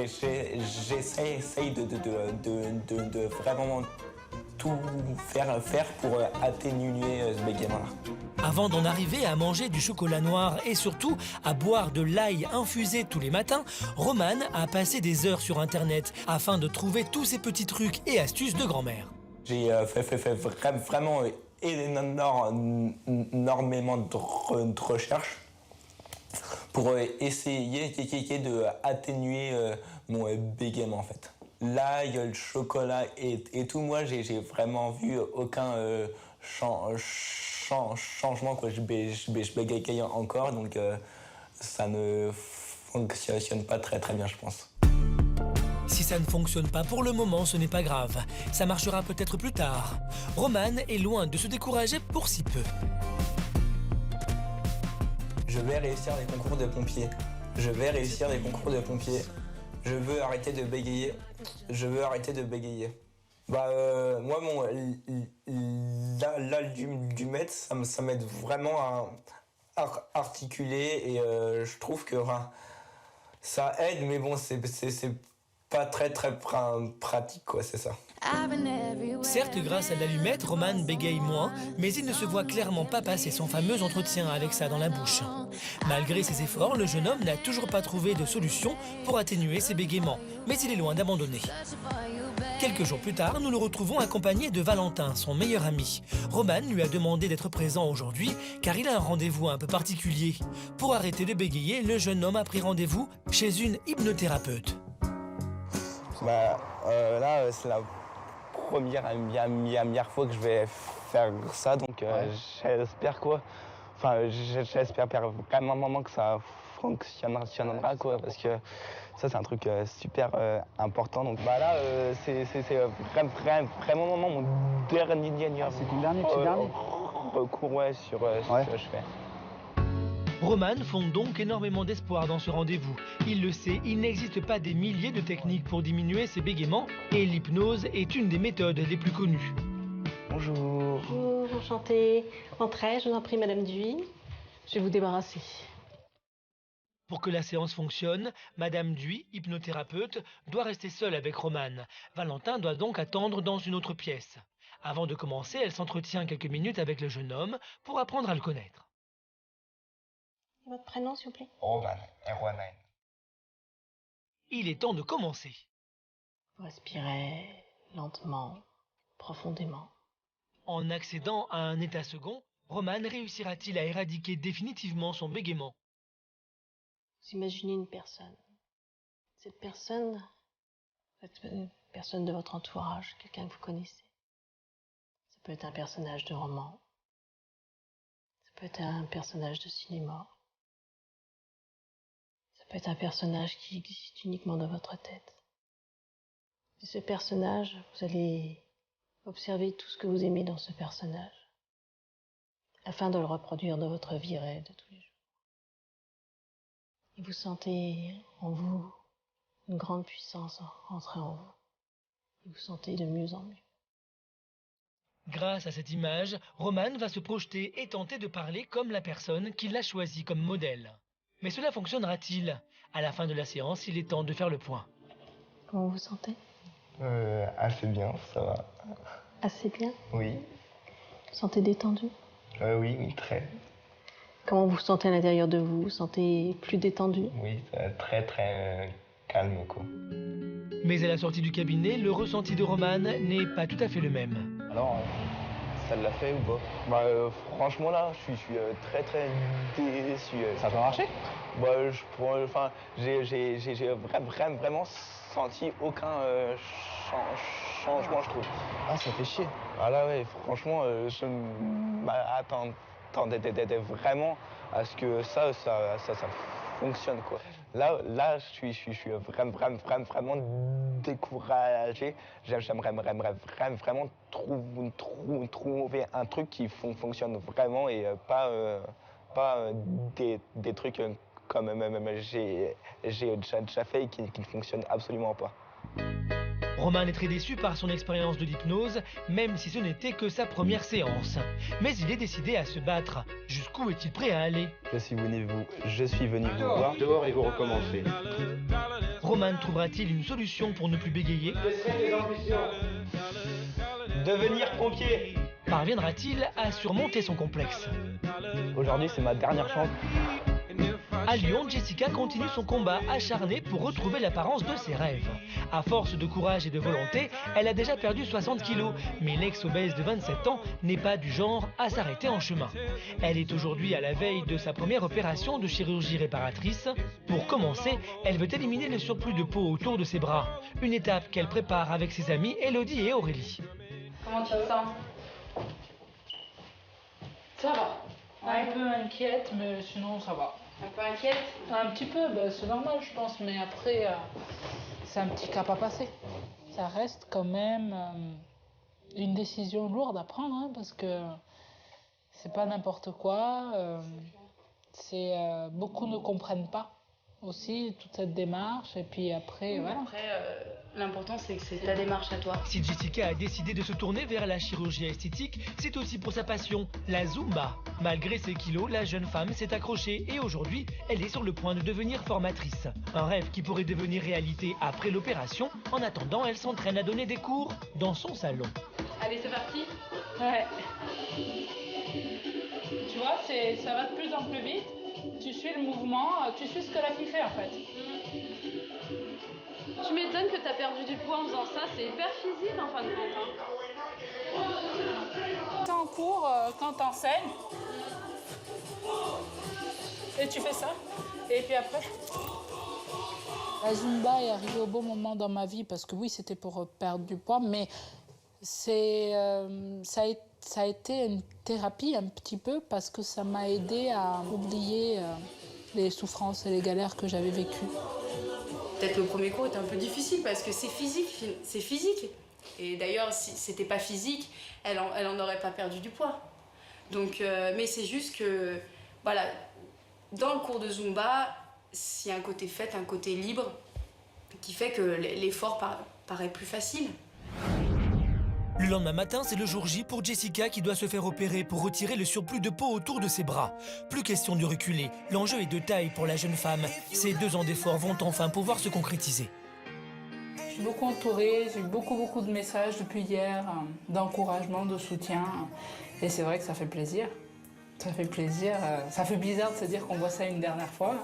J'essaye de vraiment tout faire pour atténuer ce bégaiement-là. Avant d'en arriver à manger du chocolat noir et surtout à boire de l'ail infusé tous les matins, Roman a passé des heures sur Internet afin de trouver tous ces petits trucs et astuces de grand-mère. J'ai fait vraiment énormément de recherches pour essayer d'atténuer mon bégaiement en fait. L'ail, le chocolat et tout, moi j'ai vraiment vu aucun changement, quoi. Je bégaye encore, donc ça ne fonctionne pas très bien, je pense. Si ça ne fonctionne pas pour le moment, ce n'est pas grave. Ça marchera peut-être plus tard. Romane est loin de se décourager pour si peu. Je vais réussir les concours de pompiers. Je vais réussir les concours de pompiers. Je veux arrêter de bégayer. Je veux arrêter de bégayer. Moi, du maître, ça m'aide vraiment à articuler et je trouve que ça aide, mais bon, c'est pas très pratique, quoi, c'est ça. Certes, grâce à l'allumette, Romane bégaye moins, mais il ne se voit clairement pas passer son fameux entretien avec ça dans la bouche. Malgré ses efforts, le jeune homme n'a toujours pas trouvé de solution pour atténuer ses bégaiements, mais il est loin d'abandonner. Quelques jours plus tard, nous le retrouvons accompagné de Valentin, son meilleur ami. Romane lui a demandé d'être présent aujourd'hui car il a un rendez-vous un peu particulier. Pour arrêter de bégayer, le jeune homme a pris rendez-vous chez une hypnothérapeute. Là, c'est la première fois que je vais faire ça, donc j'espère quoi. Enfin, j'espère vraiment que ça fonctionnera, quoi, parce que ça, c'est un truc super important. Donc là, c'est vraiment mon dernier. C'est ton dernier recours, ouais, sur ce que je fais. Romane fonde donc énormément d'espoir dans ce rendez-vous. Il le sait, il n'existe pas des milliers de techniques pour diminuer ses bégaiements et l'hypnose est une des méthodes les plus connues. Bonjour. Bonjour, enchantée. Entrez, je vous en prie, Madame Duy. Je vais vous débarrasser. Pour que la séance fonctionne, Madame Duy, hypnothérapeute, doit rester seule avec Romane. Valentin doit donc attendre dans une autre pièce. Avant de commencer, elle s'entretient quelques minutes avec le jeune homme pour apprendre à le connaître. Votre prénom, s'il vous plaît? Romane, R-O-M-A-N. Il est temps de commencer. Vous respirez lentement, profondément. En accédant à un état second, Romane réussira-t-il à éradiquer définitivement son bégaiement? Vous imaginez une personne. Cette personne, c'est une personne de votre entourage, quelqu'un que vous connaissez. Ça peut être un personnage de roman. Ça peut être un personnage de cinéma. Ça peut être un personnage qui existe uniquement dans votre tête. Et ce personnage, vous allez observer tout ce que vous aimez dans ce personnage, afin de le reproduire dans votre vie réelle de tous les jours. Et vous sentez en vous une grande puissance entrer en vous. Et vous sentez de mieux en mieux. Grâce à cette image, Romane va se projeter et tenter de parler comme la personne qui l'a choisi comme modèle. Mais cela fonctionnera-t-il? À la fin de la séance, il est temps de faire le point. Comment vous vous sentez? Assez bien, ça va. Assez bien? Oui. Vous vous sentez détendu? Oui, très. Comment vous vous sentez à l'intérieur de vous? Vous vous sentez plus détendu? Oui, très calme, quoi. Mais à la sortie du cabinet, le ressenti de Romane n'est pas tout à fait le même. Alors, ça l'a fait ou pas? Franchement, là, je suis très déçu. Ça a pas marché? J'ai vraiment senti aucun changement, je trouve. Ah, ça fait chier. Ah là, ouais, franchement, je m'attendais vraiment à ce que ça fonctionne, quoi. Là, je suis vraiment découragé. J'aimerais vraiment trouver un truc qui fonctionne vraiment et pas des trucs comme j'ai déjà fait et qui ne fonctionnent absolument pas. Romane est très déçu par son expérience de l'hypnose, même si ce n'était que sa première séance. Mais il est décidé à se battre. Jusqu'où est-il prêt à aller? Je suis venu vous voir. Dehors et vous recommencez. Romane trouvera-t-il une solution pour ne plus bégayer? Devenir pompier. Parviendra-t-il à surmonter son complexe? Aujourd'hui, c'est ma dernière chance. À Lyon, Jessica continue son combat acharné pour retrouver l'apparence de ses rêves. À force de courage et de volonté, elle a déjà perdu 60 kilos, mais l'ex-obèse de 27 ans n'est pas du genre à s'arrêter en chemin. Elle est aujourd'hui à la veille de sa première opération de chirurgie réparatrice. Pour commencer, elle veut éliminer le surplus de peau autour de ses bras, une étape qu'elle prépare avec ses amies Elodie et Aurélie. Comment tu te sens? Ça va. Un peu inquiète, mais sinon ça va. Un peu inquiète? Un petit peu, c'est normal je pense, mais après c'est un petit cap à passer. Ça reste quand même une décision lourde à prendre, hein, parce que c'est pas n'importe quoi. Beaucoup ne comprennent pas aussi toute cette démarche, et puis après, voilà. Après, l'important c'est que c'est ta démarche à toi. Si Jessica a décidé de se tourner vers la chirurgie esthétique, c'est aussi pour sa passion, la Zumba. Malgré ses kilos, la jeune femme s'est accrochée et aujourd'hui, elle est sur le point de devenir formatrice. Un rêve qui pourrait devenir réalité après l'opération. En attendant, elle s'entraîne à donner des cours dans son salon. Allez, c'est parti. Ouais. Tu vois, ça va de plus en plus vite. Tu suis le mouvement, tu suis ce que la fille fait en fait. Tu m'étonnes que t'as perdu du poids en faisant ça, c'est hyper physique en fin de compte. T'es en cours, quand t'enseignes, et tu fais ça, et puis après... La Zumba est arrivée au bon moment dans ma vie, parce que oui, c'était pour perdre du poids, mais ça a été une thérapie un petit peu, parce que ça m'a aidé à oublier les souffrances et les galères que j'avais vécues. Peut-être le premier cours était un peu difficile parce que c'est physique. Et d'ailleurs, si c'était pas physique, elle en aurait pas perdu du poids. Donc, mais c'est juste que, voilà, dans le cours de Zumba, il y a un côté fête, un côté libre, qui fait que l'effort paraît plus facile. Le lendemain matin, c'est le jour J pour Jessica qui doit se faire opérer pour retirer le surplus de peau autour de ses bras. Plus question de reculer, l'enjeu est de taille pour la jeune femme. Ces 2 ans d'efforts vont enfin pouvoir se concrétiser. Je suis beaucoup entourée, j'ai eu beaucoup de messages depuis hier, d'encouragement, de soutien. Et c'est vrai que ça fait plaisir. Ça fait plaisir. Ça fait bizarre de se dire qu'on voit ça une dernière fois.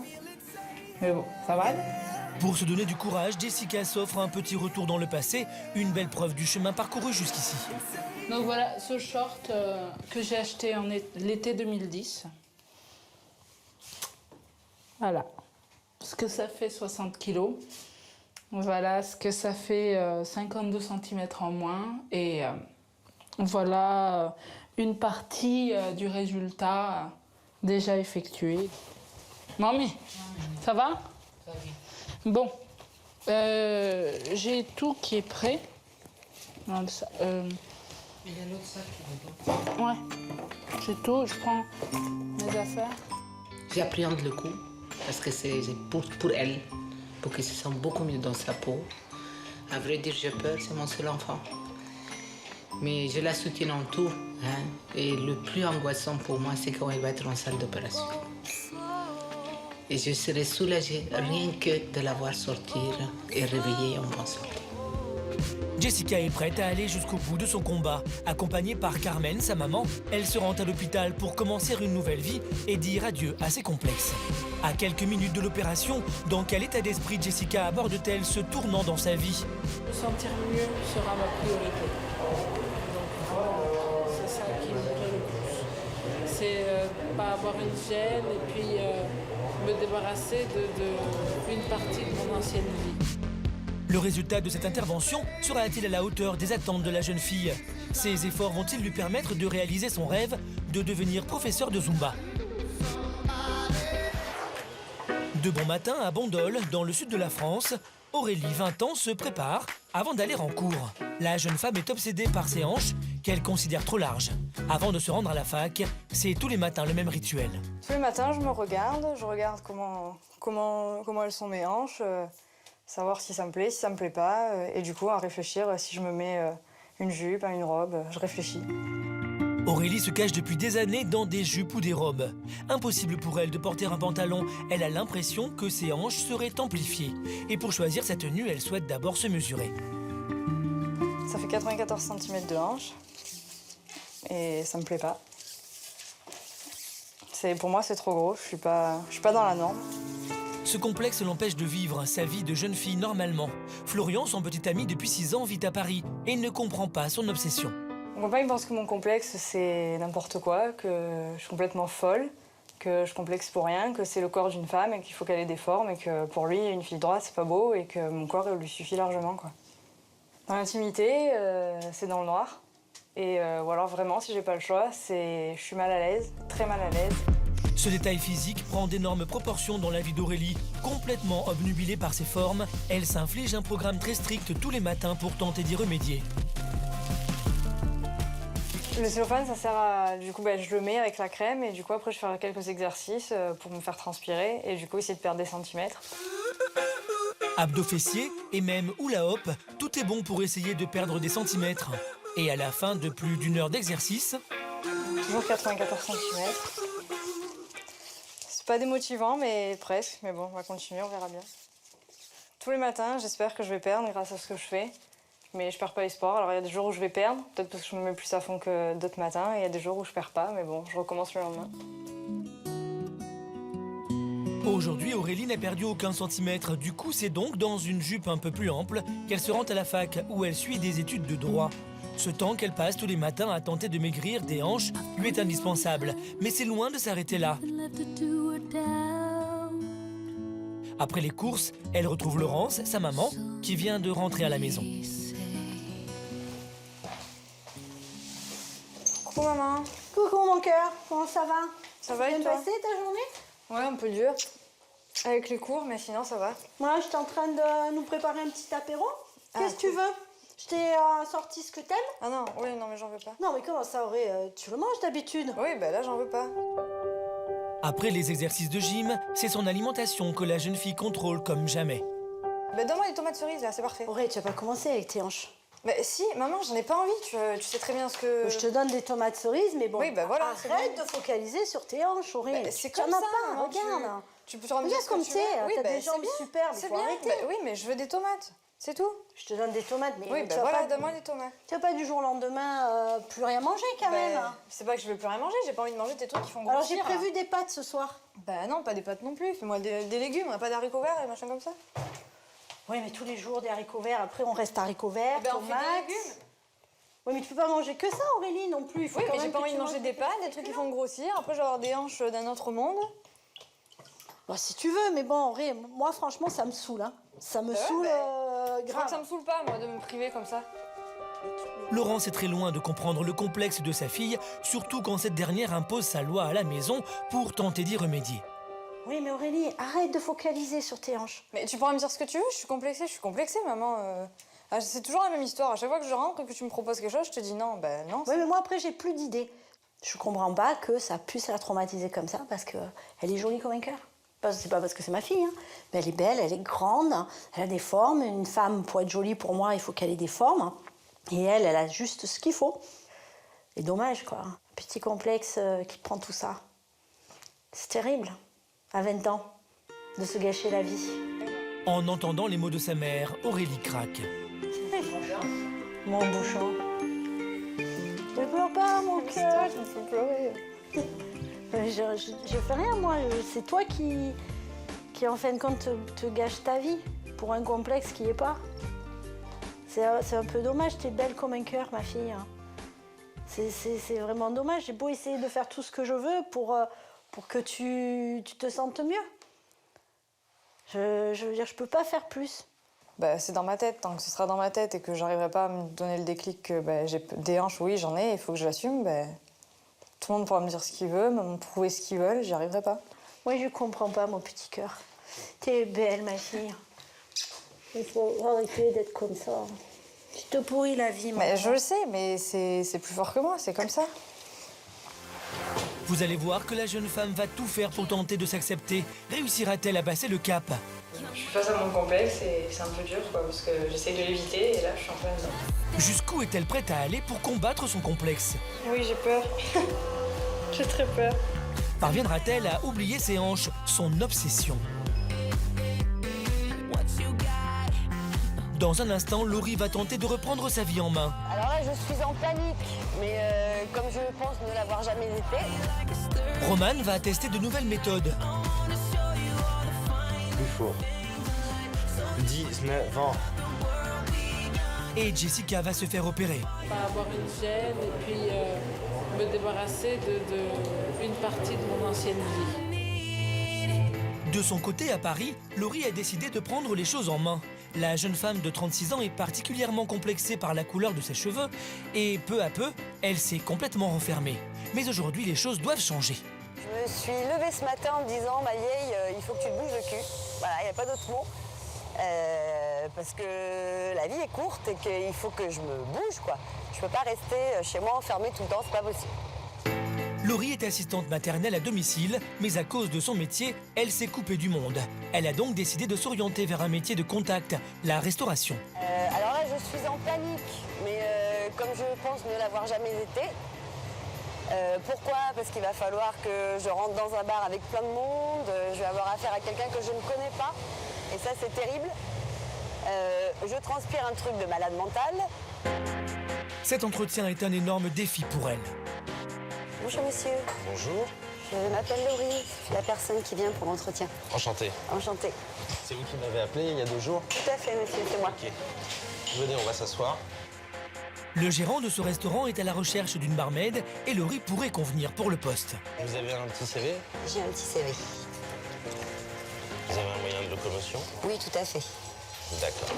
Mais bon, ça va aller. Pour se donner du courage, Jessica s'offre un petit retour dans le passé, une belle preuve du chemin parcouru jusqu'ici. Donc voilà, ce short que j'ai acheté en l'été 2010. Voilà ce que ça fait 60 kilos. Voilà ce que ça fait 52 cm en moins. Et voilà une partie du résultat déjà effectué. Mamie, ça va? Bon, j'ai tout qui est prêt. Il y a l'autre sac qui est dedans. Ouais, j'ai tout, je prends mes affaires. J'appréhende le coup parce que c'est pour elle, pour qu'elle se sente beaucoup mieux dans sa peau. À vrai dire, j'ai peur, c'est mon seul enfant. Mais je la soutiens en tout. Hein, et le plus angoissant pour moi, c'est quand elle va être en salle d'opération. Et je serai soulagée rien que de la voir sortir et réveiller en bonne santé. Jessica est prête à aller jusqu'au bout de son combat. Accompagnée par Carmen, sa maman, elle se rend à l'hôpital pour commencer une nouvelle vie et dire adieu à ses complexes. À quelques minutes de l'opération, dans quel état d'esprit Jessica aborde-t-elle ce tournant dans sa vie? Me sentir mieux sera ma priorité. Donc c'est ça qui me plaît le plus. C'est pas avoir une gêne et puis me débarrasser d'une partie de mon ancienne vie. Le résultat de cette intervention sera-t-il à la hauteur des attentes de la jeune fille? Ces efforts vont-ils lui permettre de réaliser son rêve de devenir professeur de Zumba? De bon matin à Bandol, dans le sud de la France, Aurélie, 20 ans, se prépare avant d'aller en cours. La jeune femme est obsédée par ses hanches qu'elle considère trop larges. Avant de se rendre à la fac, c'est tous les matins le même rituel. Tous les matins, je regarde comment elles sont mes hanches, savoir si ça me plaît, si ça me plaît pas, et du coup à réfléchir si je me mets une jupe, une robe, je réfléchis. Aurélie se cache depuis des années dans des jupes ou des robes. Impossible pour elle de porter un pantalon, elle a l'impression que ses hanches seraient amplifiées. Et pour choisir sa tenue, elle souhaite d'abord se mesurer. Ça fait 94 cm de hanche, et ça me plaît pas. Pour moi, c'est trop gros, je suis pas dans la norme. Ce complexe l'empêche de vivre sa vie de jeune fille normalement. Florian, son petit ami depuis 6 ans, vit à Paris et ne comprend pas son obsession. Mon copain pense que mon complexe, c'est n'importe quoi, que je suis complètement folle, que je complexe pour rien, que c'est le corps d'une femme et qu'il faut qu'elle ait des formes et que pour lui, une fille droite, c'est pas beau et que mon corps lui suffit largement, quoi. Dans l'intimité, c'est dans le noir. Et ou alors vraiment, si j'ai pas le choix, je suis mal à l'aise, très mal à l'aise. Ce détail physique prend d'énormes proportions dans la vie d'Aurélie. Complètement obnubilée par ses formes, elle s'inflige un programme très strict tous les matins pour tenter d'y remédier. Le cellophane, ça sert à... Du coup, je le mets avec la crème et du coup, après, je fais quelques exercices pour me faire transpirer et du coup, essayer de perdre des centimètres. Abdos fessiers et même hula hop, tout est bon pour essayer de perdre des centimètres. Et à la fin de plus d'1 heure d'exercice... Toujours 94 cm. C'est pas démotivant, mais presque. Mais bon, on va continuer, on verra bien. Tous les matins, j'espère que je vais perdre grâce à ce que je fais. Mais je perds pas espoir. Alors il y a des jours où je vais perdre, peut-être parce que je me mets plus à fond que d'autres matins. Et il y a des jours où je perds pas, mais bon, je recommence le lendemain. Aujourd'hui, Aurélie n'a perdu aucun centimètre. Du coup, c'est donc dans une jupe un peu plus ample qu'elle se rend à la fac, où elle suit des études de droit. Ce temps qu'elle passe tous les matins à tenter de maigrir des hanches lui est indispensable. Mais c'est loin de s'arrêter là. Après les courses, elle retrouve Laurence, sa maman, qui vient de rentrer à la maison. Coucou maman. Coucou mon cœur, comment ça va? Ça va et toi? Passé ta journée? Ouais, un peu dur. Avec les cours, mais sinon ça va. Moi, j'étais en train de nous préparer un petit apéro. Qu'est-ce que tu veux? Je t'ai sorti ce que t'aimes? Ah non, oui, non mais j'en veux pas. Non mais comment ça, aurait tu le manges d'habitude? Oui, là j'en veux pas. Après les exercices de gym, c'est son alimentation que la jeune fille contrôle comme jamais. Donne-moi les tomates cerises là, c'est parfait. Auré, tu vas pas commencer avec tes hanches. Si, maman, j'en ai pas envie, tu sais très bien ce que... Je te donne des tomates cerises, mais bon, oui, voilà, arrête de focaliser sur tes hanches, Auré. C'est comme ça, pas, regarde. Tu peux me dire regarde ce comme que tu veux. t'es, t'as des jambes super, mais faut arrêter. Oui, mais je veux des tomates, c'est tout. Je te donne des tomates, mais oui, tu vas pas... donne-moi des tomates. Tu vas pas du jour au lendemain plus rien manger quand même. C'est pas que je veux plus rien manger, j'ai pas envie de manger des trucs qui font grossir. Alors j'ai prévu des pâtes ce soir. Non, pas des pâtes non plus, fais-moi des légumes, pas d'haricots verts et machin comme ça. Oui, mais tous les jours des haricots verts, après on reste haricots verts, on tomates. fait des légumes. Oui, mais tu peux pas manger que ça, Aurélie, non plus. Oui, mais j'ai pas envie de manger des pâtes, des trucs qui font grossir. Après, je vais avoir des hanches d'un autre monde. Bon, si tu veux, mais bon, Auré, moi, franchement, ça me saoule. Hein. Ça me saoule Je crois grave. que ça me saoule pas, moi, de me priver comme ça. Laurence est très loin de comprendre le complexe de sa fille, surtout quand cette dernière impose sa loi à la maison pour tenter d'y remédier. Oui, mais Aurélie, arrête de focaliser sur tes hanches. Mais tu pourras me dire ce que tu veux, je suis complexée, maman. C'est toujours la même histoire. À chaque fois que je rentre et que tu me proposes quelque chose, je te dis non, non. Oui, mais moi, après, j'ai plus d'idées. Je comprends pas que ça puisse la traumatiser comme ça, parce qu'elle est jolie comme un cœur. C'est pas parce que c'est ma fille, hein. Mais elle est belle, elle est grande, elle a des formes. Une femme, pour être jolie, pour moi, il faut qu'elle ait des formes. Et elle a juste ce qu'il faut. Et dommage, quoi. Un petit complexe qui prend tout ça. C'est terrible, à 20 ans, de se gâcher la vie. En entendant les mots de sa mère, Aurélie craque. Mon bouchon. Ne pleure pas, mon cœur. Je me fais pleurer. Je fais rien, moi. C'est toi qui en fin de compte, te gâche ta vie pour un complexe qui est pas. C'est un peu dommage. T'es belle comme un cœur, ma fille. C'est vraiment dommage. J'ai beau essayer de faire tout ce que je veux pour que tu te sentes mieux. Je veux dire, je peux pas faire plus. C'est dans ma tête. Tant que ce sera dans ma tête et que j'arriverai pas à me donner le déclic que j'ai des hanches, oui, j'en ai, il faut que je l'assume, tout le monde pourra me dire ce qu'il veut, me prouver ce qu'ils veulent, j'y arriverai pas. Moi, je comprends pas, mon petit cœur. T'es belle, ma fille. Il faut arrêter d'être comme ça. Tu te pourris la vie, moi. Je le sais, mais c'est plus fort que moi, c'est comme ça. Vous allez voir que la jeune femme va tout faire pour tenter de s'accepter. Réussira-t-elle à passer le cap? Je suis face à mon complexe et c'est un peu dur, parce que j'essaye de l'éviter et là, je suis en plein dedans. Jusqu'où est-elle prête à aller pour combattre son complexe? Oui, j'ai peur. J'ai très peur. Parviendra-t-elle à oublier ses hanches, son obsession? Dans un instant, Laurie va tenter de reprendre sa vie en main. Alors là, je suis en panique, mais comme je pense ne l'avoir jamais été. Roman va tester de nouvelles méthodes. Plus fort. 19 ans. Et Jessica va se faire opérer. Pas avoir une gêne et puis me débarrasser d'une partie de mon ancienne vie. De son côté, à Paris, Laurie a décidé de prendre les choses en main. La jeune femme de 36 ans est particulièrement complexée par la couleur de ses cheveux et peu à peu, elle s'est complètement renfermée. Mais aujourd'hui, les choses doivent changer. Je me suis levée ce matin en me disant, ma vieille, il faut que tu te bouges le cul. Voilà, il n'y a pas d'autre mot. Parce que la vie est courte et qu'il faut que je me bouge, quoi. Je peux pas rester chez moi enfermée tout le temps, c'est pas possible. Laurie est assistante maternelle à domicile, mais à cause de son métier, elle s'est coupée du monde. Elle a donc décidé de s'orienter vers un métier de contact, la restauration. Alors là, je suis en panique, mais comme je pense ne l'avoir jamais été. Pourquoi? Parce qu'il va falloir que je rentre dans un bar avec plein de monde, je vais avoir affaire à quelqu'un que je ne connais pas, et ça c'est terrible. Je transpire un truc de malade mental. Cet entretien est un énorme défi pour elle. Bonjour monsieur. Bonjour. Je m'appelle Laurie, je suis la personne qui vient pour l'entretien. Enchanté. Enchantée. C'est vous qui m'avez appelé il y a 2 jours? Tout à fait monsieur, c'est moi. Ok. Venez, on va s'asseoir. Le gérant de ce restaurant est à la recherche d'une barmaid et Laurie pourrait convenir pour le poste. Vous avez un petit CV? J'ai un petit CV. Vous avez un moyen de locomotion? Oui, tout à fait. D'accord.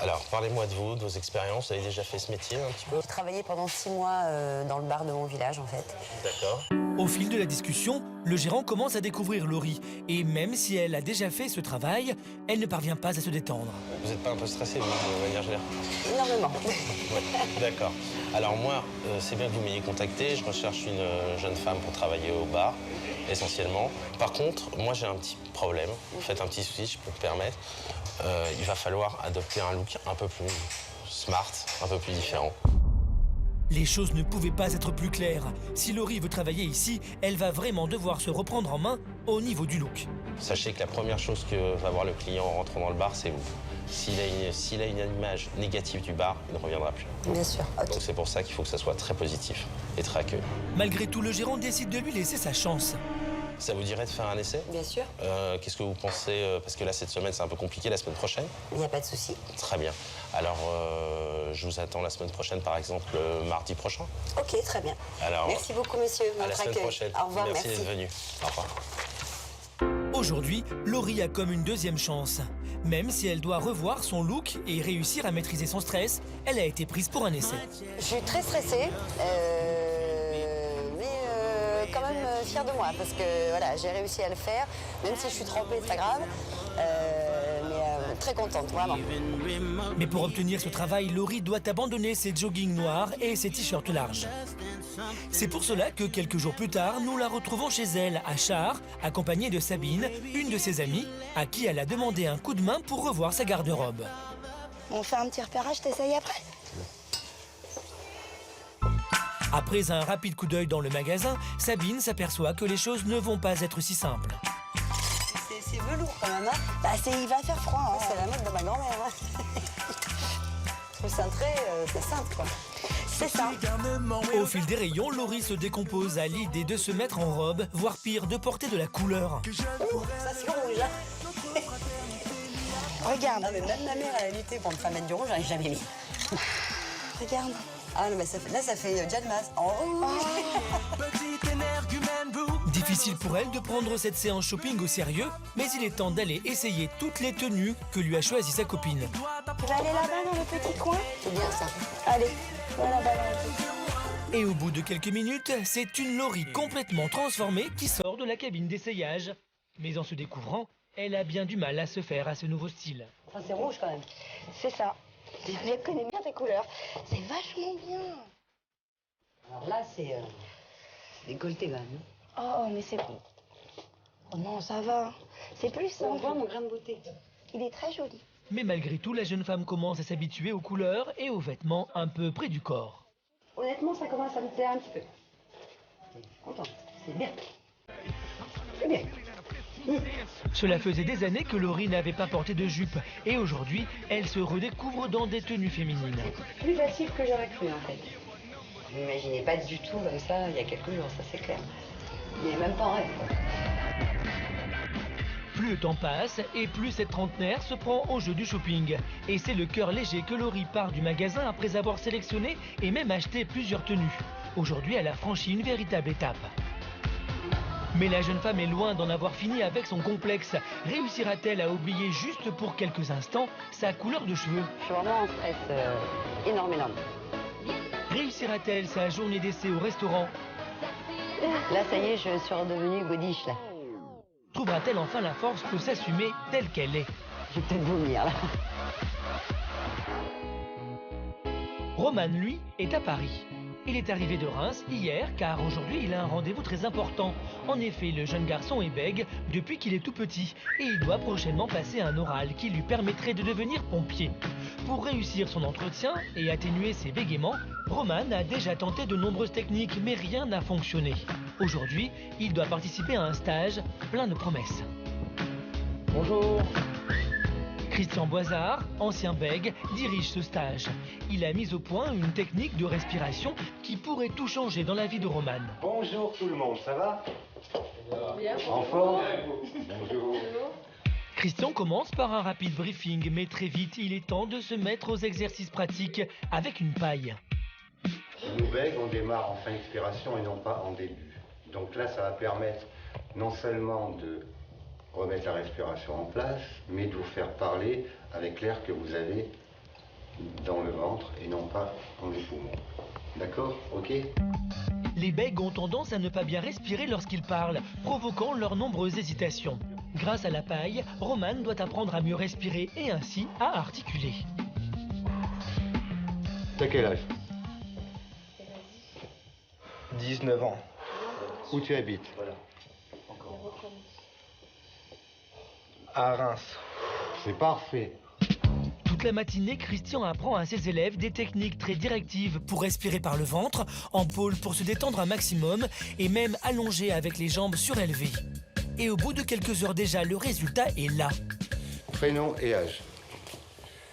Alors, parlez-moi de vous, de vos expériences. Vous avez déjà fait ce métier un petit peu? J'ai travaillé pendant 6 mois dans le bar de mon village, en fait. D'accord. Au fil de la discussion, le gérant commence à découvrir Laurie. Et même si elle a déjà fait ce travail, elle ne parvient pas à se détendre. Vous n'êtes pas un peu stressé, vous, de manière générale? Énormément. Ouais, d'accord. Alors moi, c'est bien que vous m'ayez contacté. Je recherche une jeune femme pour travailler au bar, essentiellement. Par contre, moi, j'ai un petit problème. En fait, un petit souci, je peux me permettre. Il va falloir adopter un look un peu plus smart, un peu plus différent. Les choses ne pouvaient pas être plus claires. Si Laurie veut travailler ici, elle va vraiment devoir se reprendre en main au niveau du look. Sachez que la première chose que va voir le client en rentrant dans le bar, c'est vous. S'il a une image négative du bar, il ne reviendra plus. Bien sûr. Okay. Donc c'est pour ça qu'il faut que ça soit très positif et très accueillant. Malgré tout, le gérant décide de lui laisser sa chance. Ça vous dirait de faire un essai? Bien sûr. Qu'est-ce que vous pensez? Parce que là, cette semaine, c'est un peu compliqué. La semaine prochaine? Il n'y a pas de souci. Très bien. Alors, je vous attends la semaine prochaine, par exemple, mardi prochain. Ok, très bien. Alors, merci beaucoup, monsieur. À la semaine prochaine. Au revoir, merci d'être venu. Au revoir. Aujourd'hui, Laurie a comme une deuxième chance. Même si elle doit revoir son look et réussir à maîtriser son stress, elle a été prise pour un essai. Je suis très stressée, mais quand même fière de moi parce que voilà, j'ai réussi à le faire. Même si je suis trempée, c'est pas grave. Mais très contente, vraiment. Mais pour obtenir ce travail, Laurie doit abandonner ses joggings noirs et ses t-shirts larges. C'est pour cela que quelques jours plus tard, nous la retrouvons chez elle, à Char, accompagnée de Sabine, une de ses amies, à qui elle a demandé un coup de main pour revoir sa garde-robe. On fait un petit repérage, t'essayes après? Après un rapide coup d'œil dans le magasin, Sabine s'aperçoit que les choses ne vont pas être si simples. C'est velours quand même, hein? Bah, il va faire froid, hein? C'est la mode de ma grand-mère. Hein? Je trouve ça c'est simple, quoi. C'est ça. Au fil des rayons, Laurie se décompose à l'idée de se mettre en robe, voire pire, de porter de la couleur. Ça c'est rouge, hein? Regarde. Non, mais même ma mère, elle a lutté pour me faire mettre du rouge, j'en ai jamais mis. Regarde. Ah non, mais là, ça fait John Mass en rouge. Difficile pour elle de prendre cette séance shopping au sérieux, mais il est temps d'aller essayer toutes les tenues que lui a choisies sa copine. Tu vas aller là-bas dans le petit coin? C'est bien ça. Allez, voilà là-bas dans le petit coin. Et au bout de quelques minutes, c'est une Laurie complètement transformée qui sort de la cabine d'essayage. Mais en se découvrant, elle a bien du mal à se faire à ce nouveau style. Enfin, c'est rouge quand même. C'est ça. Je connais bien tes couleurs. C'est vachement bien. Alors là, c'est décolleté quand même. Oh, mais c'est bon. Oh non, ça va. C'est plus simple. On voit mon grain de beauté. Il est très joli. Mais malgré tout, la jeune femme commence à s'habituer aux couleurs et aux vêtements un peu près du corps. Honnêtement, ça commence à me plaire un petit peu. Contente. C'est bien. C'est bien. Cela faisait des années que Laurie n'avait pas porté de jupe et aujourd'hui, elle se redécouvre dans des tenues féminines. Plus facile que j'aurais cru en fait. Je m'imaginais pas du tout comme ça il y a quelques jours, ça c'est clair. Mais même pas en rêve. Plus le temps passe et plus cette trentenaire se prend au jeu du shopping. Et c'est le cœur léger que Laurie part du magasin après avoir sélectionné et même acheté plusieurs tenues. Aujourd'hui, elle a franchi une véritable étape. Mais la jeune femme est loin d'en avoir fini avec son complexe. Réussira-t-elle à oublier juste pour quelques instants sa couleur de cheveux? Je suis vraiment en stress énorme. Réussira-t-elle sa journée d'essai au restaurant? Là, ça y est, je suis redevenue godiche, là. Trouvera-t-elle enfin la force de s'assumer telle qu'elle est? Je vais peut-être vomir, là. Roman, lui, est à Paris. Il est arrivé de Reims hier, car aujourd'hui, il a un rendez-vous très important. En effet, le jeune garçon est bègue depuis qu'il est tout petit, et il doit prochainement passer un oral qui lui permettrait de devenir pompier. Pour réussir son entretien et atténuer ses bégaiements, Roman a déjà tenté de nombreuses techniques, mais rien n'a fonctionné. Aujourd'hui, il doit participer à un stage plein de promesses. Bonjour. Christian Boisard, ancien bègue, dirige ce stage. Il a mis au point une technique de respiration qui pourrait tout changer dans la vie de Roman. Bonjour tout le monde, ça va? Bien. En forme? Bonjour. Christian commence par un rapide briefing, mais très vite, il est temps de se mettre aux exercices pratiques avec une paille. Nous bègues, on démarre en fin d'expiration et non pas en début. Donc là, ça va permettre non seulement de remettre la respiration en place, mais de vous faire parler avec l'air que vous avez dans le ventre et non pas dans les poumons. D'accord? Ok? Les bègues ont tendance à ne pas bien respirer lorsqu'ils parlent, provoquant leurs nombreuses hésitations. Grâce à la paille, Roman doit apprendre à mieux respirer et ainsi à articuler. T'as quel âge? 19 ans. Où tu habites? À Reims. C'est parfait. Toute la matinée, Christian apprend à ses élèves des techniques très directives pour respirer par le ventre, en pôle pour se détendre un maximum et même allongé avec les jambes surélevées. Et au bout de quelques heures déjà, le résultat est là. Prénom et âge?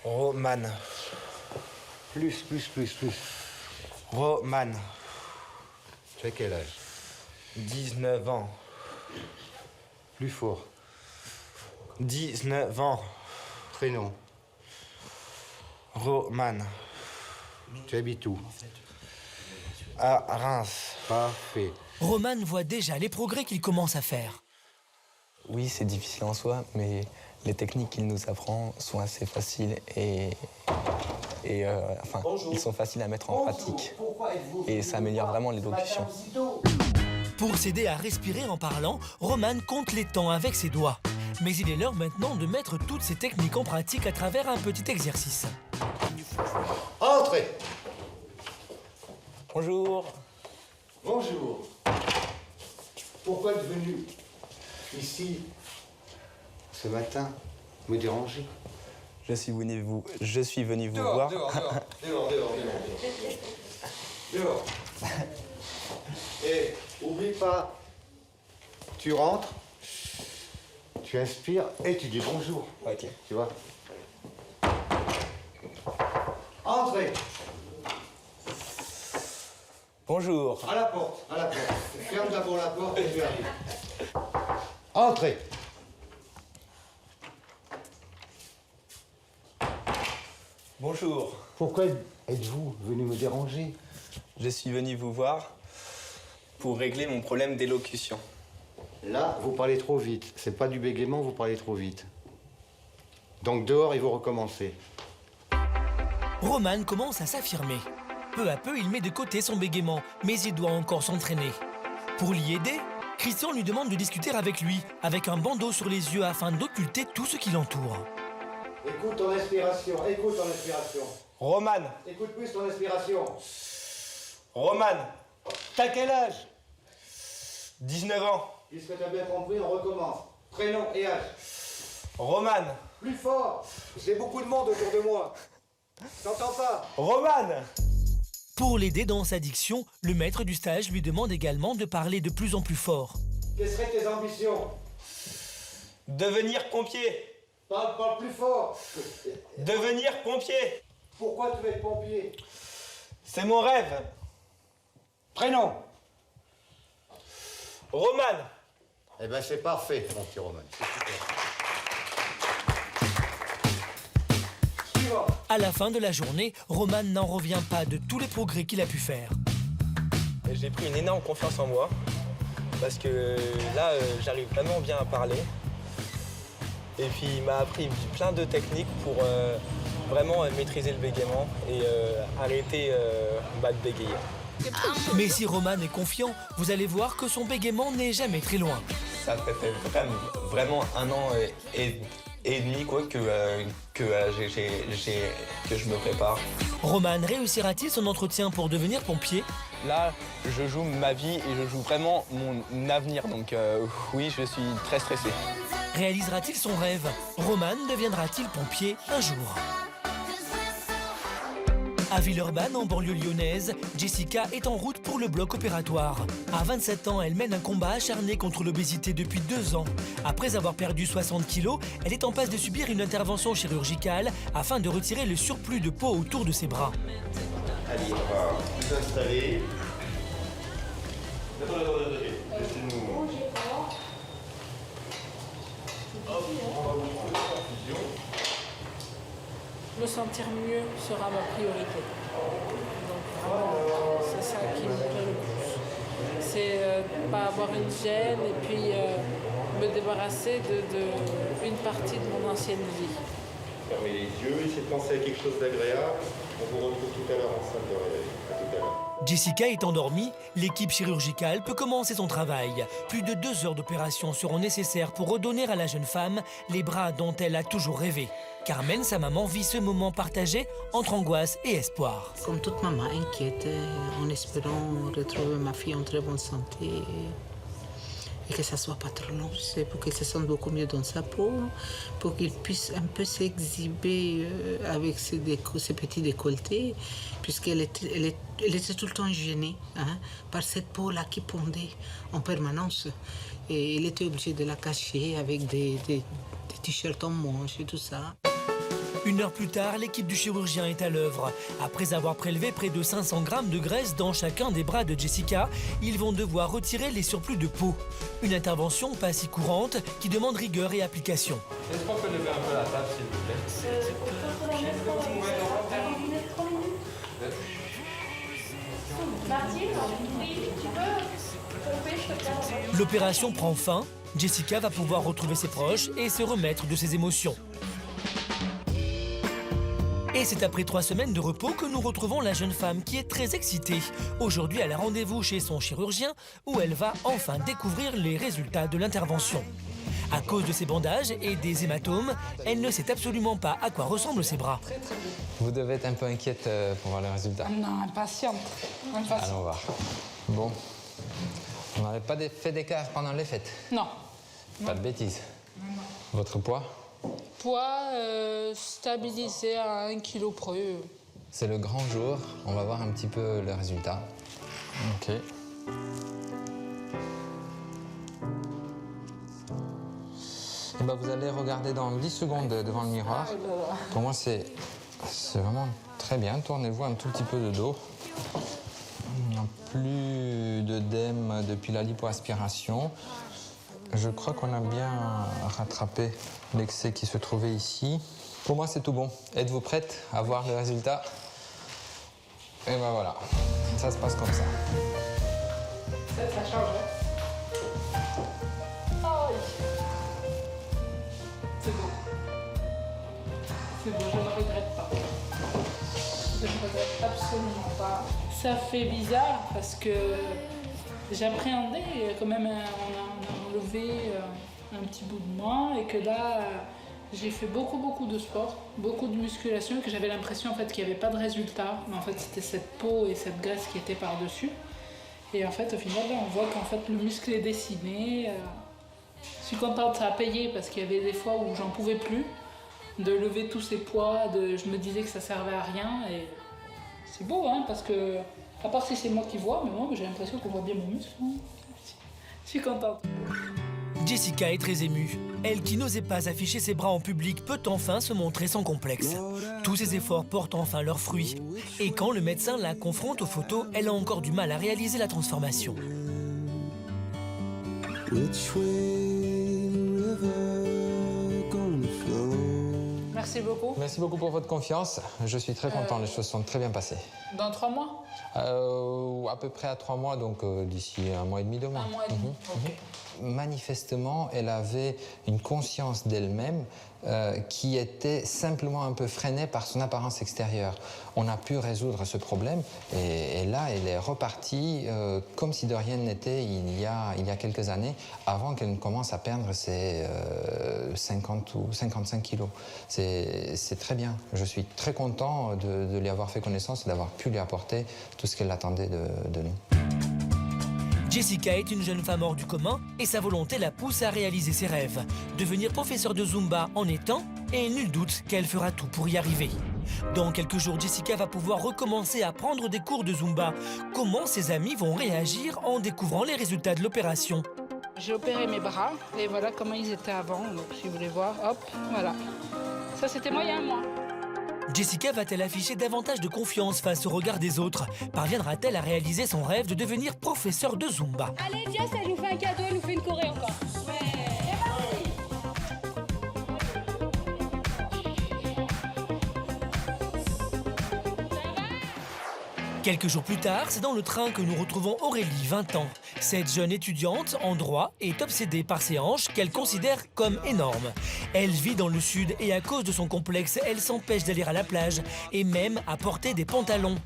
Roman. Plus. Roman. Tu as quel âge? 19 ans. Plus fort. 19 ans. Prénom? Roman. Tu habites où? À Reims. Parfait. Roman voit déjà les progrès qu'il commence à faire. Oui, c'est difficile en soi, mais les techniques qu'il nous apprend sont assez faciles et ils sont faciles à mettre en pratique. Et ça améliore vraiment l'élocution. Pour s'aider à respirer en parlant, Roman compte les temps avec ses doigts. Mais il est l'heure maintenant de mettre toutes ces techniques en pratique à travers un petit exercice. Entrez! Bonjour. Bonjour. Pourquoi êtes venu ici ce matin me déranger? Je suis venu vous voir. Dehors. Et oublie pas, tu rentres, tu inspires et tu dis bonjour. Ok. Tu vois? Entrez. Bonjour. À la porte. Ferme d'abord la porte et tu arrives. Entrez. Bonjour. Pourquoi êtes-vous venu me déranger? Je suis venu vous voir pour régler mon problème d'élocution. Là, vous parlez trop vite. C'est pas du bégaiement, vous parlez trop vite. Donc dehors et vous recommencez. Roman commence à s'affirmer. Peu à peu, il met de côté son bégaiement, mais il doit encore s'entraîner. Pour l'y aider, Christian lui demande de discuter avec lui, avec un bandeau sur les yeux afin d'occulter tout ce qui l'entoure. Écoute ton respiration. Roman. Écoute plus ton respiration. Roman. T'as quel âge? 19 ans. Puisque t'as bien compris, on recommence. Prénom et âge. Roman. Plus fort. J'ai beaucoup de monde autour de moi. T'entends pas? Roman. Pour l'aider dans sa diction, le maître du stage lui demande également de parler de plus en plus fort. Quelles seraient tes ambitions? Devenir pompier. Parle plus fort. Devenir pompier. Pourquoi tu veux être pompier? C'est mon rêve. Prénom? Roman. Eh ben c'est parfait, mon petit Roman. C'est super. Suivant. À la fin de la journée, Roman n'en revient pas de tous les progrès qu'il a pu faire. J'ai pris une énorme confiance en moi parce que là, j'arrive vraiment bien à parler. Et puis il m'a appris plein de techniques pour vraiment maîtriser le bégaiement et arrêter de bégayer. Mais si Roman est confiant, vous allez voir que son bégaiement n'est jamais très loin. Ça fait vraiment 1 an et demi quoi, que je me prépare. Roman réussira-t-il son entretien pour devenir pompier? Là, je joue ma vie et je joue vraiment mon avenir. Donc oui, je suis très stressé. Réalisera-t-il son rêve? Roman deviendra-t-il pompier un jour? À Villeurbanne, en banlieue lyonnaise, Jessica est en route pour le bloc opératoire. À 27 ans, elle mène un combat acharné contre l'obésité depuis 2 ans. Après avoir perdu 60 kilos, elle est en passe de subir une intervention chirurgicale afin de retirer le surplus de peau autour de ses bras. Allez, on va vous installer. Laissez-nous. Me sentir mieux sera ma priorité. Donc vraiment, c'est ça qui me plaît le plus. C'est pas avoir une gêne et puis me débarrasser d'une partie de mon ancienne vie. Fermez les yeux, essayez de penser à quelque chose d'agréable. On vous retrouve tout à l'heure en salle de réveil. À tout à l'heure. Jessica est endormie, l'équipe chirurgicale peut commencer son travail. Plus de 2 heures d'opération seront nécessaires pour redonner à la jeune femme les bras dont elle a toujours rêvé. Carmen, sa maman, vit ce moment partagé entre angoisse et espoir. Comme toute maman, inquiète, en espérant retrouver ma fille en très bonne santé et que ça soit pas trop long, c'est pour qu'elle se sente beaucoup mieux dans sa peau, pour qu'il puisse un peu s'exhiber avec ses petits décolletés, puisqu'elle était tout le temps gênée par cette peau-là qui pondait en permanence. Et elle était obligée de la cacher avec des t-shirts en manches et tout ça. 1 heure plus tard, l'équipe du chirurgien est à l'œuvre. Après avoir prélevé près de 500 grammes de graisse dans chacun des bras de Jessica, ils vont devoir retirer les surplus de peau. Une intervention pas si courante qui demande rigueur et application. Est-ce qu'on peut lever un peu la table, s'il vous plaît? L'opération prend fin. Jessica va pouvoir retrouver ses proches et se remettre de ses émotions. Et c'est après 3 semaines de repos que nous retrouvons la jeune femme qui est très excitée. Aujourd'hui, elle a rendez-vous chez son chirurgien où elle va enfin découvrir les résultats de l'intervention. À cause de ses bandages et des hématomes, elle ne sait absolument pas à quoi ressemblent ses bras. Vous devez être un peu inquiète pour voir les résultats. Non, impatiente. Allons voir. Bon. On n'avait pas fait d'écart pendant les fêtes? Non. Pas de bêtises. Votre poids? Poids stabilisé à 1 kilo près. C'est le grand jour. On va voir un petit peu le résultat. Ok. Et ben vous allez regarder dans 10 secondes devant le miroir. Pour moi, c'est vraiment très bien. Tournez-vous un tout petit peu de dos. Il n'y a plus d'œdème depuis la lipoaspiration. Je crois qu'on a bien rattrapé l'excès qui se trouvait ici. Pour moi, c'est tout bon. Êtes-vous prête à voir le résultat? Et ben voilà, ça se passe comme ça. Ça change, Aïe. C'est beau. C'est beau, je ne regrette pas. Je ne regrette absolument pas. Ça fait bizarre parce que j'appréhendais quand même, on a enlevé un petit bout de moi et que là, j'ai fait beaucoup de sport, beaucoup de musculation et que j'avais l'impression en fait qu'il n'y avait pas de résultat. Mais en fait, c'était cette peau et cette graisse qui étaient par-dessus. Et en fait, au final, là, on voit qu'en fait, le muscle est dessiné. Je suis contente, ça a payé parce qu'il y avait des fois où j'en pouvais plus de lever tous ces poids. Je me disais que ça servait à rien et c'est beau, hein, parce que à part si c'est moi qui vois, mais moi j'ai l'impression qu'on voit bien mon muscle. Je suis contente. Jessica est très émue. Elle qui n'osait pas afficher ses bras en public peut enfin se montrer sans complexe. Tous ses efforts portent enfin leurs fruits. Et quand le médecin la confronte aux photos, elle a encore du mal à réaliser la transformation. Merci beaucoup. Merci beaucoup pour votre confiance. Je suis très content, les choses sont très bien passées. Dans 3 mois? À peu près à 3 mois, donc d'ici 1 mois et demi, 2 mois. 1 mois et demi, ok. Manifestement, elle avait une conscience d'elle-même qui était simplement un peu freinée par son apparence extérieure. On a pu résoudre ce problème et là, elle est repartie comme si de rien n'était il y a quelques années, avant qu'elle ne commence à perdre ses 50 ou 55 kilos. C'est très bien. Je suis très content de lui avoir fait connaissance et d'avoir pu lui apporter tout ce qu'elle attendait de nous. Jessica est une jeune femme hors du commun et sa volonté la pousse à réaliser ses rêves. Devenir professeure de Zumba en étant, et nul doute qu'elle fera tout pour y arriver. Dans quelques jours, Jessica va pouvoir recommencer à prendre des cours de Zumba. Comment ses amis vont réagir en découvrant les résultats de l'opération? J'ai opéré mes bras et voilà comment ils étaient avant. Donc si vous voulez voir, hop, voilà. Ça c'était moi il y a 1 mois. Jessica va-t-elle afficher davantage de confiance face au regard des autres? Parviendra-t-elle à réaliser son rêve de devenir professeur de Zumba? Allez, Jess, elle nous fait un cadeau, elle nous fait une choré encore. Quelques jours plus tard, c'est dans le train que nous retrouvons Aurélie, 20 ans. Cette jeune étudiante en droit est obsédée par ses hanches qu'elle considère comme énormes. Elle vit dans le sud et à cause de son complexe, elle s'empêche d'aller à la plage et même à porter des pantalons.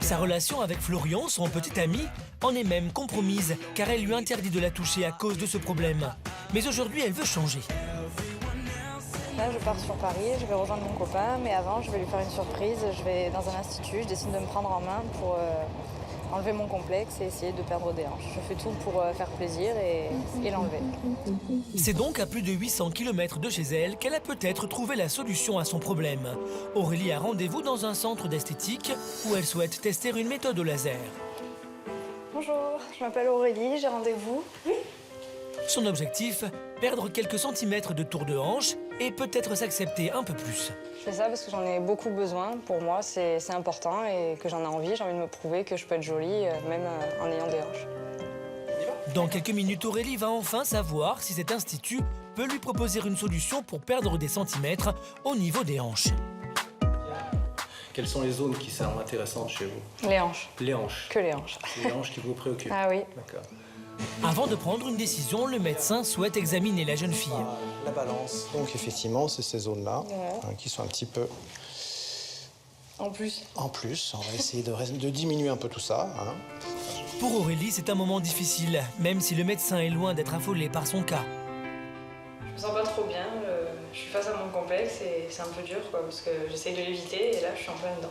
Sa relation avec Florian, son petit ami, en est même compromise car elle lui interdit de la toucher à cause de ce problème. Mais aujourd'hui, elle veut changer. Là, je pars sur Paris, je vais rejoindre mon copain, mais avant, je vais lui faire une surprise. Je vais dans un institut, je décide de me prendre en main pour enlever mon complexe et essayer de perdre des hanches. Je fais tout pour faire plaisir et l'enlever. C'est donc à plus de 800 km de chez elle qu'elle a peut-être trouvé la solution à son problème. Aurélie a rendez-vous dans un centre d'esthétique où elle souhaite tester une méthode au laser. Bonjour, je m'appelle Aurélie, j'ai rendez-vous. Oui. Son objectif, perdre quelques centimètres de tour de hanche et peut-être s'accepter un peu plus. Je fais ça parce que j'en ai beaucoup besoin. Pour moi, c'est important et que j'en ai envie. J'ai envie de me prouver que je peux être jolie, même en ayant des hanches. Dans quelques minutes, Aurélie va enfin savoir si cet institut peut lui proposer une solution pour perdre des centimètres au niveau des hanches. Quelles sont les zones qui sont intéressantes chez vous? Les hanches. Les hanches. Que les hanches. C'est les hanches qui vous préoccupent? Ah oui. D'accord. Avant de prendre une décision, le médecin souhaite examiner la jeune fille. La balance. Donc effectivement, c'est ces zones-là qui sont un petit peu... En plus. En plus, on va essayer de diminuer un peu tout ça. Pour Aurélie, c'est un moment difficile, même si le médecin est loin d'être affolé par son cas. Je me sens pas trop bien, je suis face à mon complexe et c'est un peu dur quoi, parce que j'essaye de l'éviter et là je suis en plein dedans.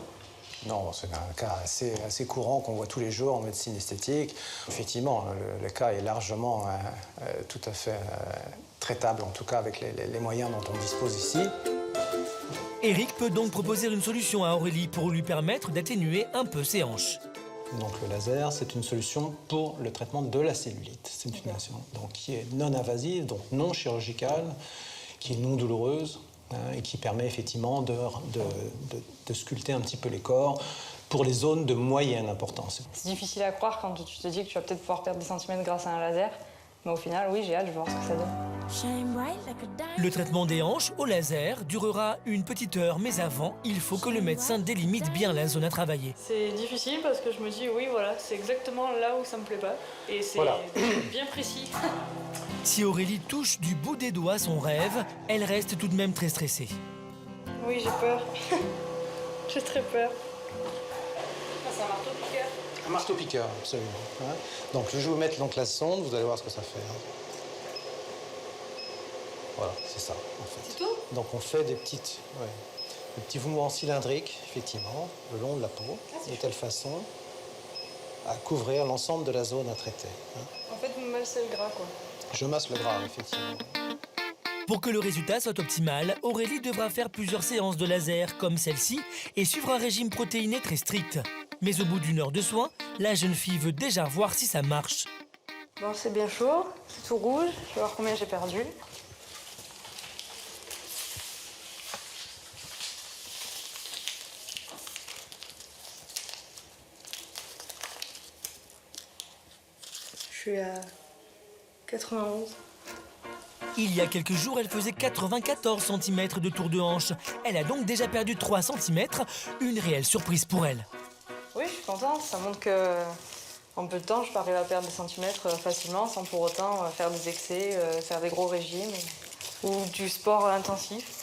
Non, c'est un cas assez courant qu'on voit tous les jours en médecine esthétique. Effectivement, le cas est largement tout à fait traitable, en tout cas avec les moyens dont on dispose ici. Eric peut donc proposer une solution à Aurélie pour lui permettre d'atténuer un peu ses hanches. Donc le laser, c'est une solution pour le traitement de la cellulite. C'est une solution donc, qui est non invasive, donc non chirurgicale, qui est non douloureuse. Et qui permet effectivement de sculpter un petit peu les corps pour les zones de moyenne importance. C'est difficile à croire quand tu te dis que tu vas peut-être pouvoir perdre des centimètres grâce à un laser, mais au final, oui, j'ai hâte de voir ce que ça donne. Le traitement des hanches au laser durera une petite heure, mais avant, il faut que le médecin délimite bien la zone à travailler. C'est difficile parce que je me dis, oui, voilà, c'est exactement là où ça me plaît pas, et c'est bien précis. Si Aurélie touche du bout des doigts son rêve, elle reste tout de même très stressée. Oui, j'ai peur. J'ai très peur. Ah, c'est un marteau-piqueur. Un marteau-piqueur, absolument. Donc je vais vous mettre donc, la sonde, vous allez voir ce que ça fait. Voilà, c'est ça, en fait. C'est tout? Donc on fait des petits mouvements cylindriques, effectivement, le long de la peau, de telle façon à couvrir l'ensemble de la zone à traiter. En fait, vous me massez le gras, quoi. Je masse le gras, effectivement. Pour que le résultat soit optimal, Aurélie devra faire plusieurs séances de laser comme celle-ci et suivre un régime protéiné très strict. Mais au bout d'1 heure de soins, la jeune fille veut déjà voir si ça marche. Bon, c'est bien chaud, c'est tout rouge. Je vais voir combien j'ai perdu. Je suis à 91. Il y a quelques jours, elle faisait 94 cm de tour de hanche. Elle a donc déjà perdu 3 cm, une réelle surprise pour elle. Oui, je suis contente. Ça montre que en peu de temps, je peux arriver à perdre des centimètres facilement sans pour autant faire des excès, faire des gros régimes ou du sport intensif.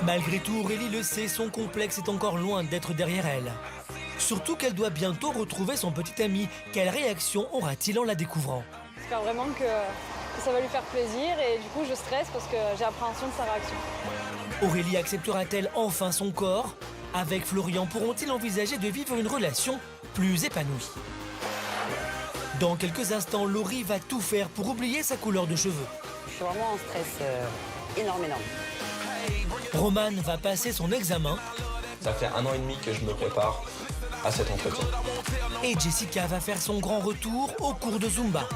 Malgré tout, Aurélie le sait, son complexe est encore loin d'être derrière elle. Surtout qu'elle doit bientôt retrouver son petit ami. Quelle réaction aura-t-il en la découvrant? J'espère vraiment que ça va lui faire plaisir et du coup je stresse parce que j'ai appréhension de sa réaction. Aurélie acceptera-t-elle enfin son corps? Avec Florian, pourront-ils envisager de vivre une relation plus épanouie? Dans quelques instants, Laurie va tout faire pour oublier sa couleur de cheveux. Je suis vraiment en stress énormément. Roman va passer son examen. Ça fait 1 an et demi que je me prépare à cet entretien. Et Jessica va faire son grand retour au cours de Zumba.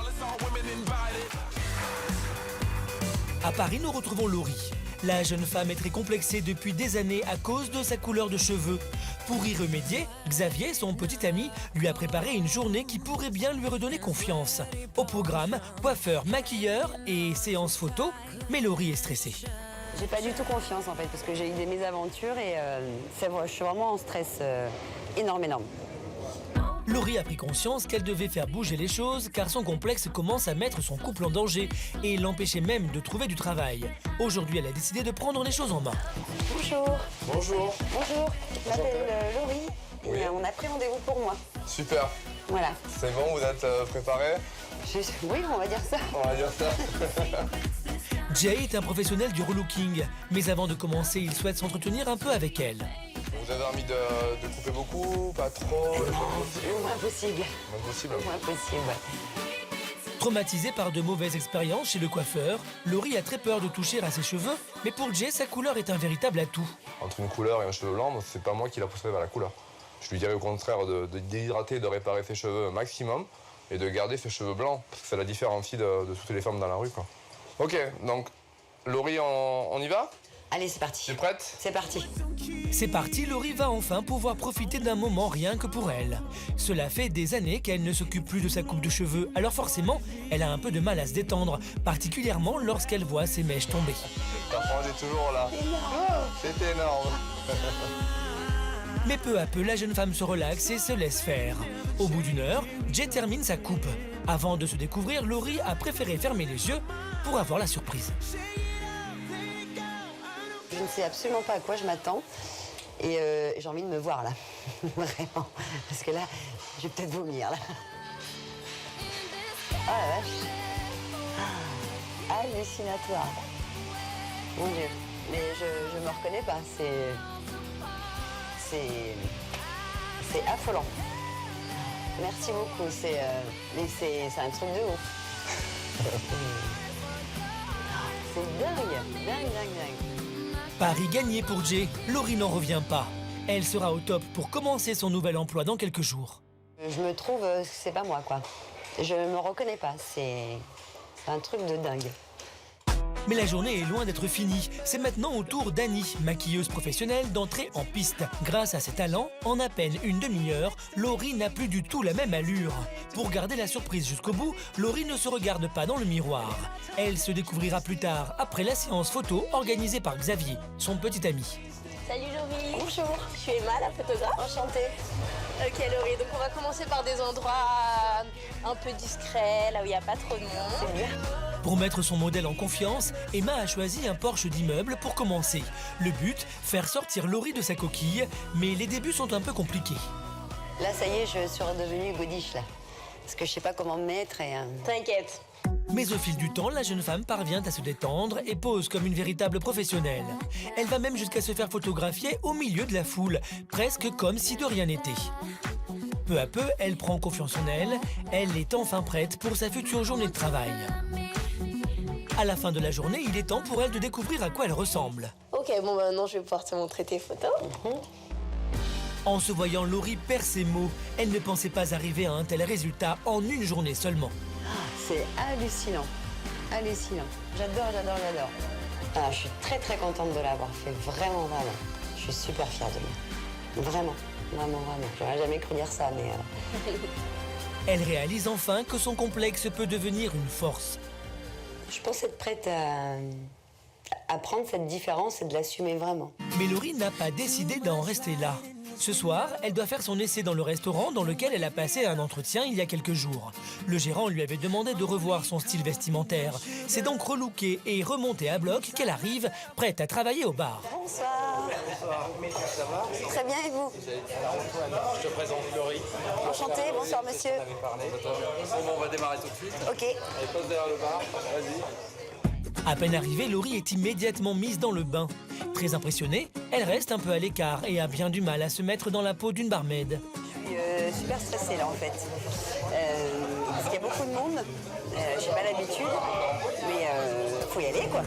À Paris, nous retrouvons Laurie. La jeune femme est très complexée depuis des années à cause de sa couleur de cheveux. Pour y remédier, Xavier, son petit ami, lui a préparé une journée qui pourrait bien lui redonner confiance. Au programme, coiffeur, maquilleur et séance photo, mais Laurie est stressée. J'ai pas du tout confiance en fait parce que j'ai eu des mésaventures et je suis vraiment en stress énormément. Laurie a pris conscience qu'elle devait faire bouger les choses car son complexe commence à mettre son couple en danger et l'empêchait même de trouver du travail. Aujourd'hui, elle a décidé de prendre les choses en main. Bonjour. Bonjour. Bonjour, je m'appelle Laurie et on a pris rendez-vous pour moi. Super. Voilà. C'est bon, vous êtes préparés? Oui, on va dire ça. On va dire ça. Jay est un professionnel du relooking, mais avant de commencer, il souhaite s'entretenir un peu avec elle. Vous avez envie de couper beaucoup? Pas trop? Le moins possible. Impossible. Le moins possible. Traumatisée par de mauvaises expériences chez le coiffeur, Laurie a très peur de toucher à ses cheveux, mais pour Jay, sa couleur est un véritable atout. Entre une couleur et un cheveu blanc, c'est pas moi qui la pousserai vers la couleur. Je lui dirais au contraire de déshydrater, de réparer ses cheveux au maximum et de garder ses cheveux blancs, parce que ça la différencie de toutes les femmes dans la rue, quoi. Ok, donc Laurie, on y va? Allez, c'est parti. Tu es prête? C'est parti. C'est parti, Laurie va enfin pouvoir profiter d'un moment rien que pour elle. Cela fait des années qu'elle ne s'occupe plus de sa coupe de cheveux, alors forcément, elle a un peu de mal à se détendre, particulièrement lorsqu'elle voit ses mèches tomber. Ta frange est toujours là. C'est énorme. Mais peu à peu, la jeune femme se relaxe et se laisse faire. Au bout d'1 heure, Jay termine sa coupe. Avant de se découvrir, Laurie a préféré fermer les yeux pour avoir la surprise. Je ne sais absolument pas à quoi je m'attends et j'ai envie de me voir là, vraiment, parce que là, je vais peut-être vomir là. Oh la vache, hallucinatoire. Mon Dieu, mais je me reconnais pas, c'est affolant. Merci beaucoup, c'est un truc de ouf. C'est dingue, dingue, dingue, dingue. Pari gagné pour Jay, Laurie n'en revient pas. Elle sera au top pour commencer son nouvel emploi dans quelques jours. Je me trouve, c'est pas moi quoi. Je me reconnais pas, c'est un truc de dingue. Mais la journée est loin d'être finie. C'est maintenant au tour d'Annie, maquilleuse professionnelle, d'entrer en piste. Grâce à ses talents, en à peine une demi-heure, Laurie n'a plus du tout la même allure. Pour garder la surprise jusqu'au bout, Laurie ne se regarde pas dans le miroir. Elle se découvrira plus tard, après la séance photo organisée par Xavier, son petit ami. Salut Laurie. Bonjour. Je suis Emma, la photographe. Enchantée. Ok Laurie, donc on va commencer par des endroits un peu discrets, là où il n'y a pas trop de monde. C'est bien. Pour mettre son modèle en confiance, Emma a choisi un Porsche d'immeuble pour commencer. Le but, faire sortir Laurie de sa coquille, mais les débuts sont un peu compliqués. Là, ça y est, je suis redevenue godiche, là. Parce que je sais pas comment me mettre et... T'inquiète. Mais au fil du temps, la jeune femme parvient à se détendre et pose comme une véritable professionnelle. Elle va même jusqu'à se faire photographier au milieu de la foule, presque comme si de rien n'était. Peu à peu, elle prend confiance en elle. Elle est enfin prête pour sa future journée de travail. À la fin de la journée, il est temps pour elle de découvrir à quoi elle ressemble. Ok, bon maintenant je vais pouvoir te montrer tes photos. En se voyant, Laurie perd ses mots. Elle ne pensait pas arriver à un tel résultat en une journée seulement. C'est hallucinant, hallucinant. J'adore, j'adore, j'adore. Ah, je suis très très contente de l'avoir fait, vraiment, vraiment. Je suis super fière de moi. Vraiment, vraiment, vraiment. J'aurais jamais cru dire ça, mais... Elle réalise enfin que son complexe peut devenir une force. Je pense être prête à prendre cette différence et de l'assumer vraiment. Mais Laurie n'a pas décidé d'en rester là. Ce soir, elle doit faire son essai dans le restaurant dans lequel elle a passé un entretien il y a quelques jours. Le gérant lui avait demandé de revoir son style vestimentaire. C'est donc relookée et remontée à bloc qu'elle arrive, prête à travailler au bar. Bonsoir. Ça va? Très bien, et vous? Je te présente Laurie. Enchantée, bonsoir monsieur. Bon, on va démarrer tout de suite. Ok. Allez, pose derrière le bar, vas-y. À peine arrivée, Laurie est immédiatement mise dans le bain. Très impressionnée, elle reste un peu à l'écart et a bien du mal à se mettre dans la peau d'une barmaid. Je suis super stressée là en fait. Parce qu'il y a beaucoup de monde, j'ai pas l'habitude, mais faut y aller quoi.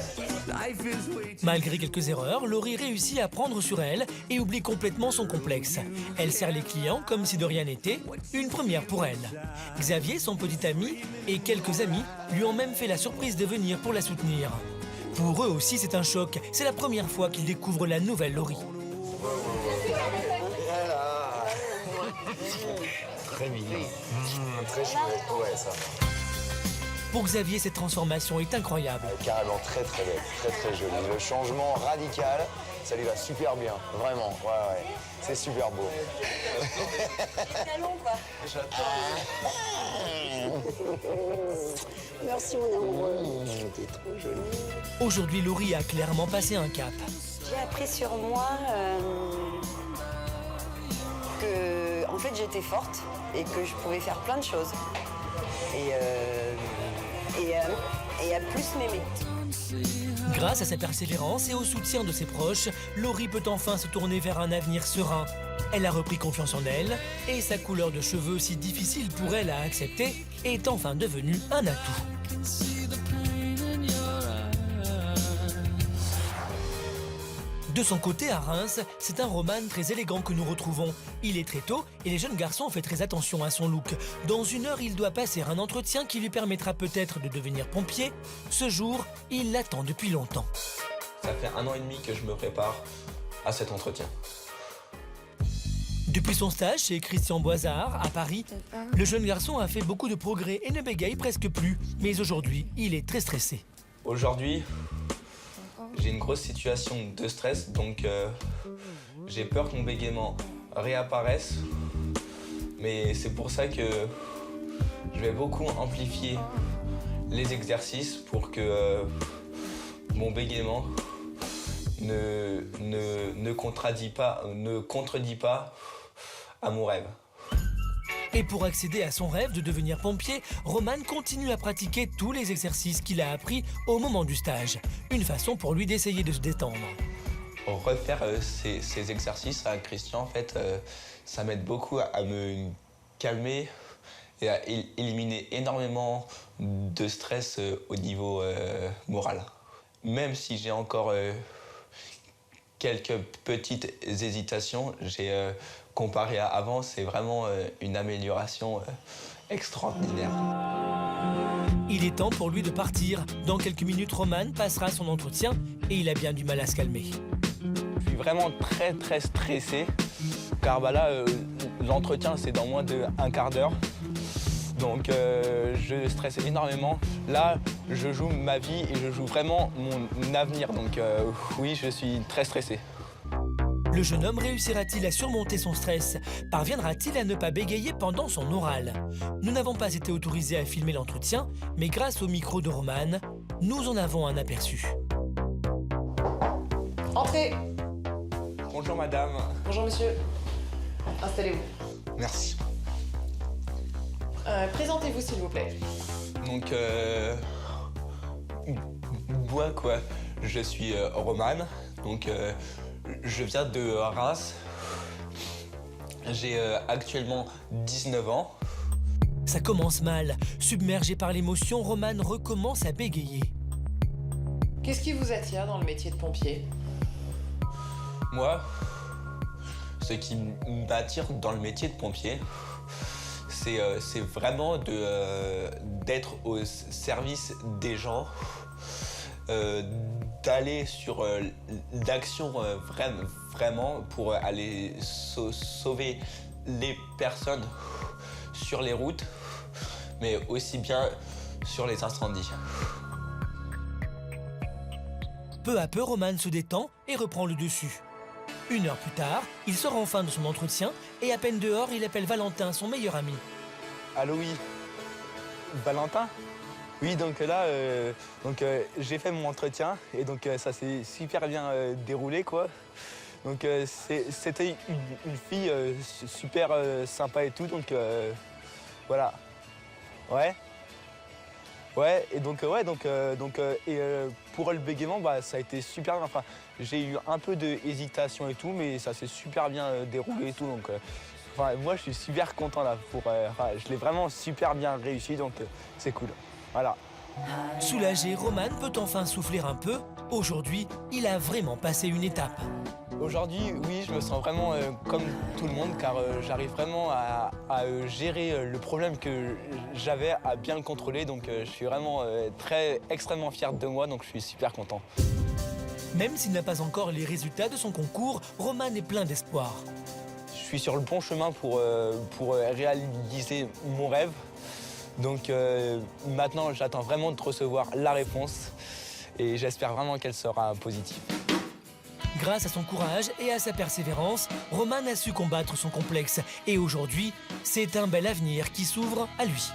Malgré quelques erreurs, Laurie réussit à prendre sur elle et oublie complètement son complexe. Elle sert les clients comme si de rien n'était, une première pour elle. Xavier, son petit ami, et quelques amis lui ont même fait la surprise de venir pour la soutenir. Pour eux aussi, c'est un choc. C'est la première fois qu'ils découvrent la nouvelle Laurie. Très mignon. Très chouette. Ouais, ça. Pour Xavier, cette transformation est incroyable. Carrément très très belle, très très jolie. Le changement radical, ça lui va super bien, vraiment. Ouais. C'est super beau. Talon quoi. Merci mon amoureux. T'es trop jolie. Aujourd'hui, Laurie a clairement passé un cap. J'ai appris sur moi que en fait j'étais forte et que je pouvais faire plein de choses. Et à plus m'aimer. Grâce à sa persévérance et au soutien de ses proches, Laurie peut enfin se tourner vers un avenir serein. Elle a repris confiance en elle et sa couleur de cheveux si difficile pour elle à accepter est enfin devenue un atout. De son côté, à Reims, c'est un Roman très élégant que nous retrouvons. Il est très tôt et les jeunes garçons font très attention à son look. Dans 1 heure, il doit passer un entretien qui lui permettra peut-être de devenir pompier. Ce jour, il l'attend depuis longtemps. Ça fait 1 an et demi que je me prépare à cet entretien. Depuis son stage chez Christian Boizard, à Paris, le jeune garçon a fait beaucoup de progrès et ne bégaye presque plus. Mais aujourd'hui, il est très stressé. Aujourd'hui, j'ai une grosse situation de stress, donc j'ai peur que mon bégaiement réapparaisse. Mais c'est pour ça que je vais beaucoup amplifier les exercices pour que mon bégaiement ne contredit pas à mon rêve. Et pour accéder à son rêve de devenir pompier, Roman continue à pratiquer tous les exercices qu'il a appris au moment du stage. Une façon pour lui d'essayer de se détendre. Refaire ces exercices à Christian, en fait, ça m'aide beaucoup à me calmer et à éliminer énormément de stress au niveau moral. Même si j'ai encore quelques petites hésitations, comparé à avant, c'est vraiment une amélioration extraordinaire. Il est temps pour lui de partir. Dans quelques minutes, Roman passera son entretien et il a bien du mal à se calmer. Je suis vraiment très très stressé, car là, l'entretien c'est dans moins d'1 quart d'heure. Donc je stresse énormément. Là, je joue ma vie et je joue vraiment mon avenir. Donc oui, je suis très stressé. Le jeune homme réussira-t-il à surmonter son stress? Parviendra-t-il à ne pas bégayer pendant son oral? Nous n'avons pas été autorisés à filmer l'entretien, mais grâce au micro de Roman, nous en avons un aperçu. Entrez. Bonjour madame. Bonjour monsieur. Installez-vous. Merci. Présentez-vous s'il vous plaît. Donc, moi quoi, je suis Roman, donc je viens de Reims. J'ai actuellement 19 ans. Ça commence mal. Submergé par l'émotion, Roman recommence à bégayer. Qu'est-ce qui vous attire dans le métier de pompier? Moi, ce qui m'attire dans le métier de pompier, c'est vraiment d'être au service des gens, d'aller sur l'action vraiment pour aller sauver les personnes sur les routes, mais aussi bien sur les incendies. Peu à peu, Roman se détend et reprend le dessus. 1 heure plus tard, il sort enfin de son entretien et à peine dehors, il appelle Valentin, son meilleur ami. Allô, oui. Valentin? Oui, donc là, j'ai fait mon entretien et donc ça s'est super bien déroulé, quoi. Donc c'était une fille super sympa et tout, donc voilà. Ouais. Ouais, et donc pour le bégaiement, bah, ça a été super bien. Enfin, j'ai eu un peu d'hésitation et tout, mais ça s'est super bien déroulé et tout. Donc, enfin, moi, je suis super content là. Je l'ai vraiment super bien réussi, donc c'est cool. Voilà. Soulagé, Roman peut enfin souffler un peu. Aujourd'hui, il a vraiment passé une étape. Aujourd'hui, oui, je me sens vraiment comme tout le monde, car j'arrive vraiment à gérer le problème que j'avais, à bien le contrôler. Donc je suis vraiment extrêmement fier de moi, donc je suis super content. Même s'il n'a pas encore les résultats de son concours, Roman est plein d'espoir. Je suis sur le bon chemin pour réaliser mon rêve. Donc maintenant, j'attends vraiment de recevoir la réponse et j'espère vraiment qu'elle sera positive. Grâce à son courage et à sa persévérance, Roman a su combattre son complexe. Et aujourd'hui, c'est un bel avenir qui s'ouvre à lui.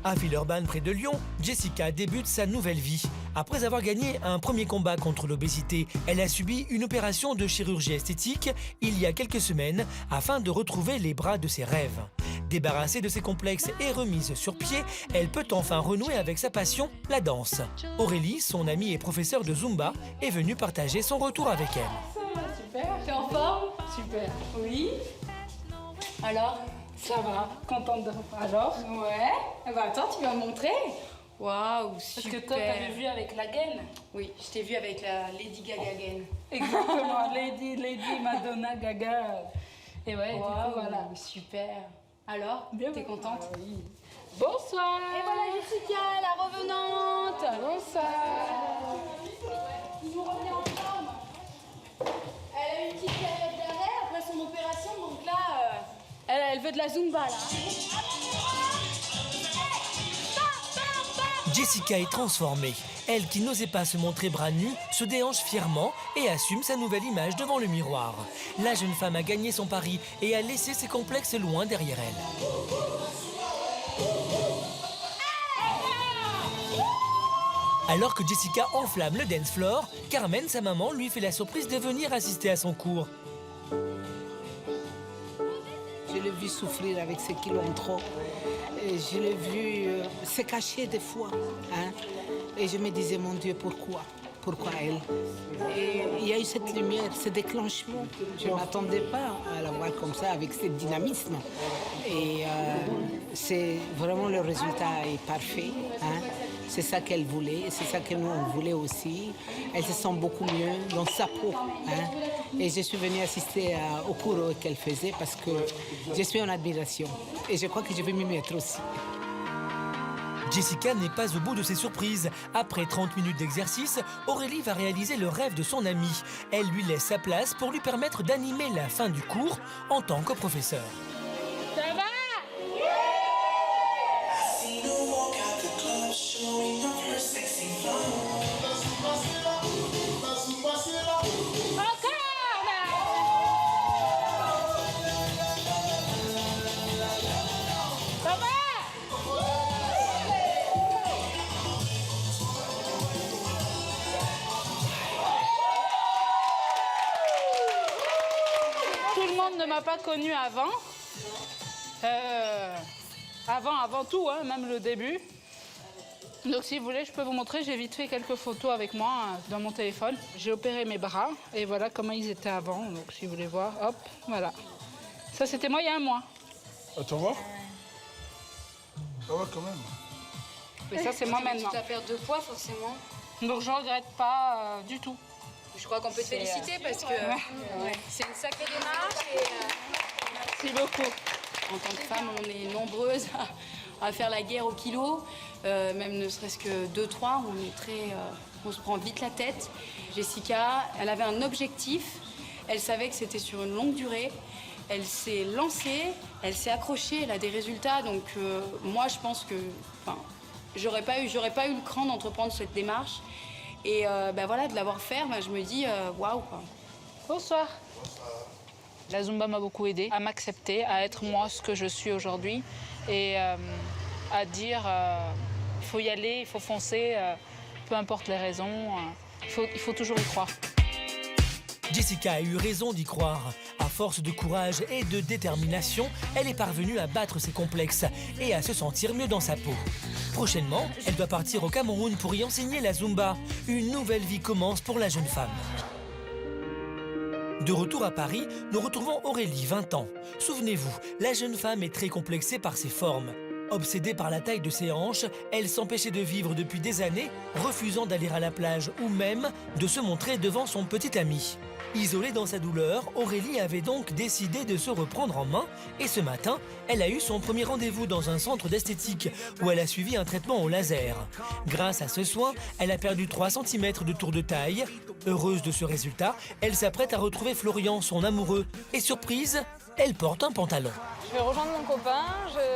À Villeurbanne, près de Lyon, Jessica débute sa nouvelle vie. Après avoir gagné un premier combat contre l'obésité, elle a subi une opération de chirurgie esthétique il y a quelques semaines afin de retrouver les bras de ses rêves. Débarrassée de ses complexes et remise sur pied, elle peut enfin renouer avec sa passion, la danse. Aurélie, son amie et professeure de Zumba, est venue partager son retour avec elle. Ça va, super. T'es en forme? Super. Oui. Alors? Ça va, contente de... Alors? Ouais. Bah attends, tu vas me montrer. Waouh, super. Parce que toi, t'avais vu avec la gaine? Oui, je t'ai vu avec la Lady Gaga gaine. Exactement, Lady Madonna Gaga. Et ouais, wow, du coup, voilà. Super. Alors, t'es contente? Oui. Bonsoir. Et voilà Jessica, la revenante. Bonsoir. Ils vont revenir en forme. Elle a eu une petite période d'arrêt après son opération, donc là, elle veut de la Zumba, là. Jessica est transformée. Elle qui n'osait pas se montrer bras nus, se déhanche fièrement et assume sa nouvelle image devant le miroir. La jeune femme a gagné son pari et a laissé ses complexes loin derrière elle. Alors que Jessica enflamme le dance floor, Carmen, sa maman, lui fait la surprise de venir assister à son cours. Je l'ai vu souffrir avec ses kilos en trop. Et je l'ai vu se cacher des fois. Hein? Et je me disais, mon Dieu, pourquoi? Pourquoi elle? Et il y a eu cette lumière, ce déclenchement. Je ne m'attendais pas à la voir comme ça, avec ce dynamisme. Et c'est vraiment le résultat est parfait. Hein? C'est ça qu'elle voulait, c'est ça que nous on voulait aussi. Elle se sent beaucoup mieux dans sa peau. Hein? Et je suis venue assister au cours qu'elle faisait parce que je suis en admiration. Et je crois que je vais m'y mettre aussi. Jessica n'est pas au bout de ses surprises. Après 30 minutes d'exercice, Aurélie va réaliser le rêve de son amie. Elle lui laisse sa place pour lui permettre d'animer la fin du cours en tant que professeur. Ça va? Ne m'a pas connue avant. Avant tout, hein, même le début. Donc si vous voulez, je peux vous montrer, j'ai vite fait quelques photos avec moi dans mon téléphone. J'ai opéré mes bras et voilà comment ils étaient avant. Donc si vous voulez voir, hop, voilà. Ça c'était moi il y a un mois. Attends voir. Ah ouais, quand même. Et ça c'est moi maintenant. Tu vas perdre de poids forcément. Donc je regrette pas du tout. Je crois qu'on peut te féliciter parce que c'est une sacrée démarche. Merci beaucoup. En tant que femme, on est nombreuses à faire la guerre au kilo, même ne serait-ce que 2-3, on se prend vite la tête. Jessica, elle avait un objectif, elle savait que c'était sur une longue durée, elle s'est lancée, elle s'est accrochée, elle a des résultats, donc moi je pense que j'aurais pas eu le cran d'entreprendre cette démarche. Et voilà, de l'avoir fait, je me dis waouh quoi. Bonsoir. La Zumba m'a beaucoup aidée à m'accepter, à être moi ce que je suis aujourd'hui et à dire il faut y aller, il faut foncer, peu importe les raisons, il faut toujours y croire. Jessica a eu raison d'y croire. À force de courage et de détermination, elle est parvenue à battre ses complexes et à se sentir mieux dans sa peau. Prochainement, elle doit partir au Cameroun pour y enseigner la Zumba. Une nouvelle vie commence pour la jeune femme. De retour à Paris, nous retrouvons Aurélie, 20 ans. Souvenez-vous, la jeune femme est très complexée par ses formes. Obsédée par la taille de ses hanches, elle s'empêchait de vivre depuis des années, refusant d'aller à la plage ou même de se montrer devant son petit ami. Isolée dans sa douleur, Aurélie avait donc décidé de se reprendre en main et ce matin, elle a eu son premier rendez-vous dans un centre d'esthétique où elle a suivi un traitement au laser. Grâce à ce soin, elle a perdu 3 cm de tour de taille. Heureuse de ce résultat, elle s'apprête à retrouver Florian, son amoureux. Et surprise, elle porte un pantalon. Je vais rejoindre mon copain,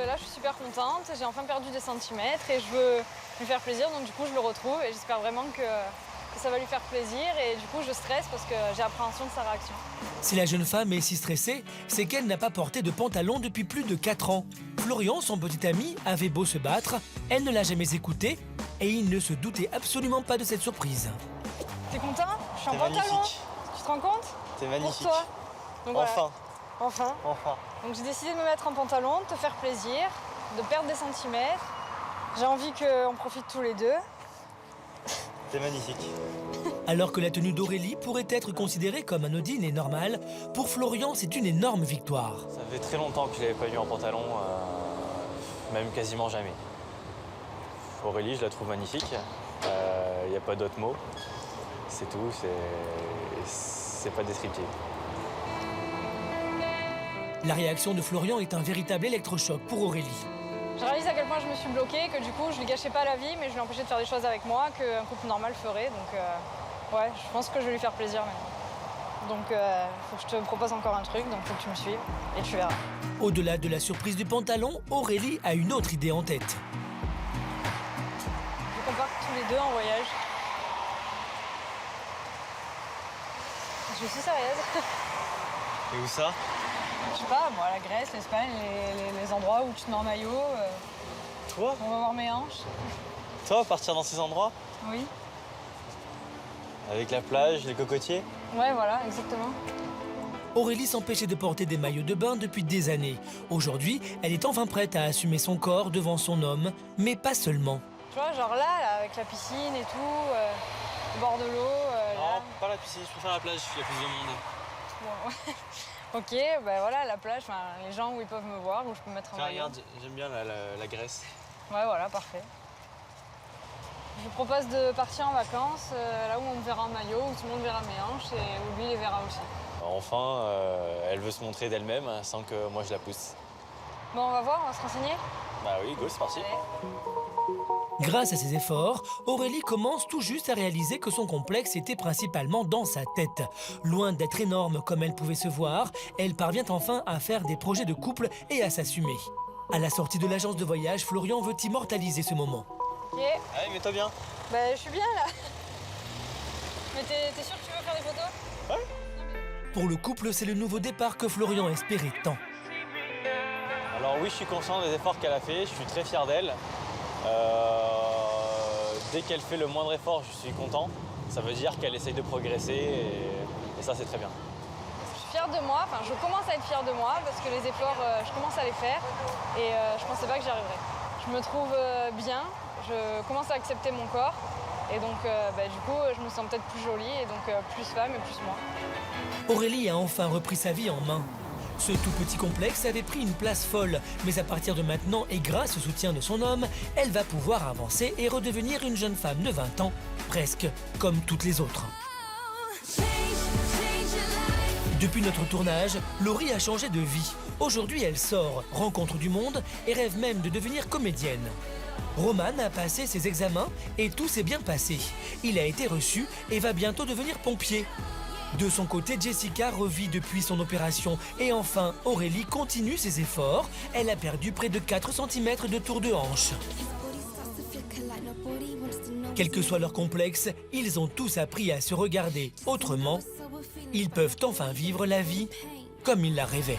là je suis super contente, j'ai enfin perdu des centimètres et je veux lui faire plaisir, donc du coup je le retrouve et j'espère vraiment que ça va lui faire plaisir et du coup je stresse parce que j'ai appréhension de sa réaction. Si la jeune femme est si stressée, c'est qu'elle n'a pas porté de pantalon depuis plus de 4 ans. Florian, son petit ami, avait beau se battre, elle ne l'a jamais écouté et il ne se doutait absolument pas de cette surprise. T'es content? Je suis en pantalon. Magnifique. Tu te rends compte? T'es magnifique. Pour toi. Donc, enfin. Voilà. Enfin. Enfin. Donc j'ai décidé de me mettre en pantalon, de te faire plaisir, de perdre des centimètres. J'ai envie qu'on profite tous les deux. T'es magnifique. Alors que la tenue d'Aurélie pourrait être considérée comme anodine et normale, pour Florian, c'est une énorme victoire. Ça fait très longtemps que je l'avais pas vu en pantalon, même quasiment jamais. Aurélie, je la trouve magnifique. Il n'y a pas d'autre mot. C'est tout, c'est pas descriptif. La réaction de Florian est un véritable électrochoc pour Aurélie. Je réalise à quel point je me suis bloquée, que du coup je lui gâchais pas la vie, mais je lui empêchais de faire des choses avec moi qu'un couple normal ferait. Donc ouais, je pense que je vais lui faire plaisir maintenant. Donc faut que je te propose encore un truc, donc faut que tu me suives et tu verras. Au-delà de la surprise du pantalon, Aurélie a une autre idée en tête. Je veux qu'on parte tous les deux en voyage. Je suis sérieuse. Et où ça? Je sais pas, moi, la Grèce, l'Espagne, les endroits où tu te mets en maillot. Toi? On va voir mes hanches. Toi, partir dans ces endroits? Oui. Avec la plage, les cocotiers? Ouais, voilà, exactement. Aurélie s'empêchait de porter des maillots de bain depuis des années. Aujourd'hui, elle est enfin prête à assumer son corps devant son homme, mais pas seulement. Tu vois, genre là, avec la piscine et tout, le bord de l'eau. Non, pas la piscine, je préfère la plage, il y a plus de monde. Bon. Ok, ben voilà, la plage, les gens où ils peuvent me voir, où je peux mettre un maillot. Regarde, j'aime bien la Grèce. Ouais, voilà, parfait. Je vous propose de partir en vacances, là où on me verra en maillot, où tout le monde verra mes hanches et où lui les verra aussi. Enfin, elle veut se montrer d'elle-même sans que moi je la pousse. Bon, on va voir, on va se renseigner. Bah oui, go, c'est parti. Grâce à ses efforts, Aurélie commence tout juste à réaliser que son complexe était principalement dans sa tête. Loin d'être énorme comme elle pouvait se voir, elle parvient enfin à faire des projets de couple et à s'assumer. À la sortie de l'agence de voyage, Florian veut immortaliser ce moment. Ok. Allez, mets-toi bien. Bah, je suis bien là. Mais t'es sûr que tu veux faire des photos? Ouais. Pour le couple, c'est le nouveau départ que Florian espérait tant. Alors oui, je suis conscient des efforts qu'elle a fait, je suis très fier d'elle. Dès qu'elle fait le moindre effort, je suis content. Ça veut dire qu'elle essaye de progresser et ça, c'est très bien. Je suis fière de moi, enfin je commence à être fière de moi parce que les efforts, je commence à les faire et je pensais pas que j'y arriverais. Je me trouve bien, je commence à accepter mon corps et donc du coup, je me sens peut-être plus jolie et donc plus femme et plus moi. Aurélie a enfin repris sa vie en main. Ce tout petit complexe avait pris une place folle, mais à partir de maintenant et grâce au soutien de son homme, elle va pouvoir avancer et redevenir une jeune femme de 20 ans, presque comme toutes les autres. Depuis notre tournage, Laurie a changé de vie. Aujourd'hui, elle sort, rencontre du monde et rêve même de devenir comédienne. Roman a passé ses examens et tout s'est bien passé. Il a été reçu et va bientôt devenir pompier. De son côté, Jessica revit depuis son opération. Et enfin, Aurélie continue ses efforts. Elle a perdu près de 4 cm de tour de hanche. Quel que soit leur complexe, ils ont tous appris à se regarder autrement. Ils peuvent enfin vivre la vie comme ils la rêvaient.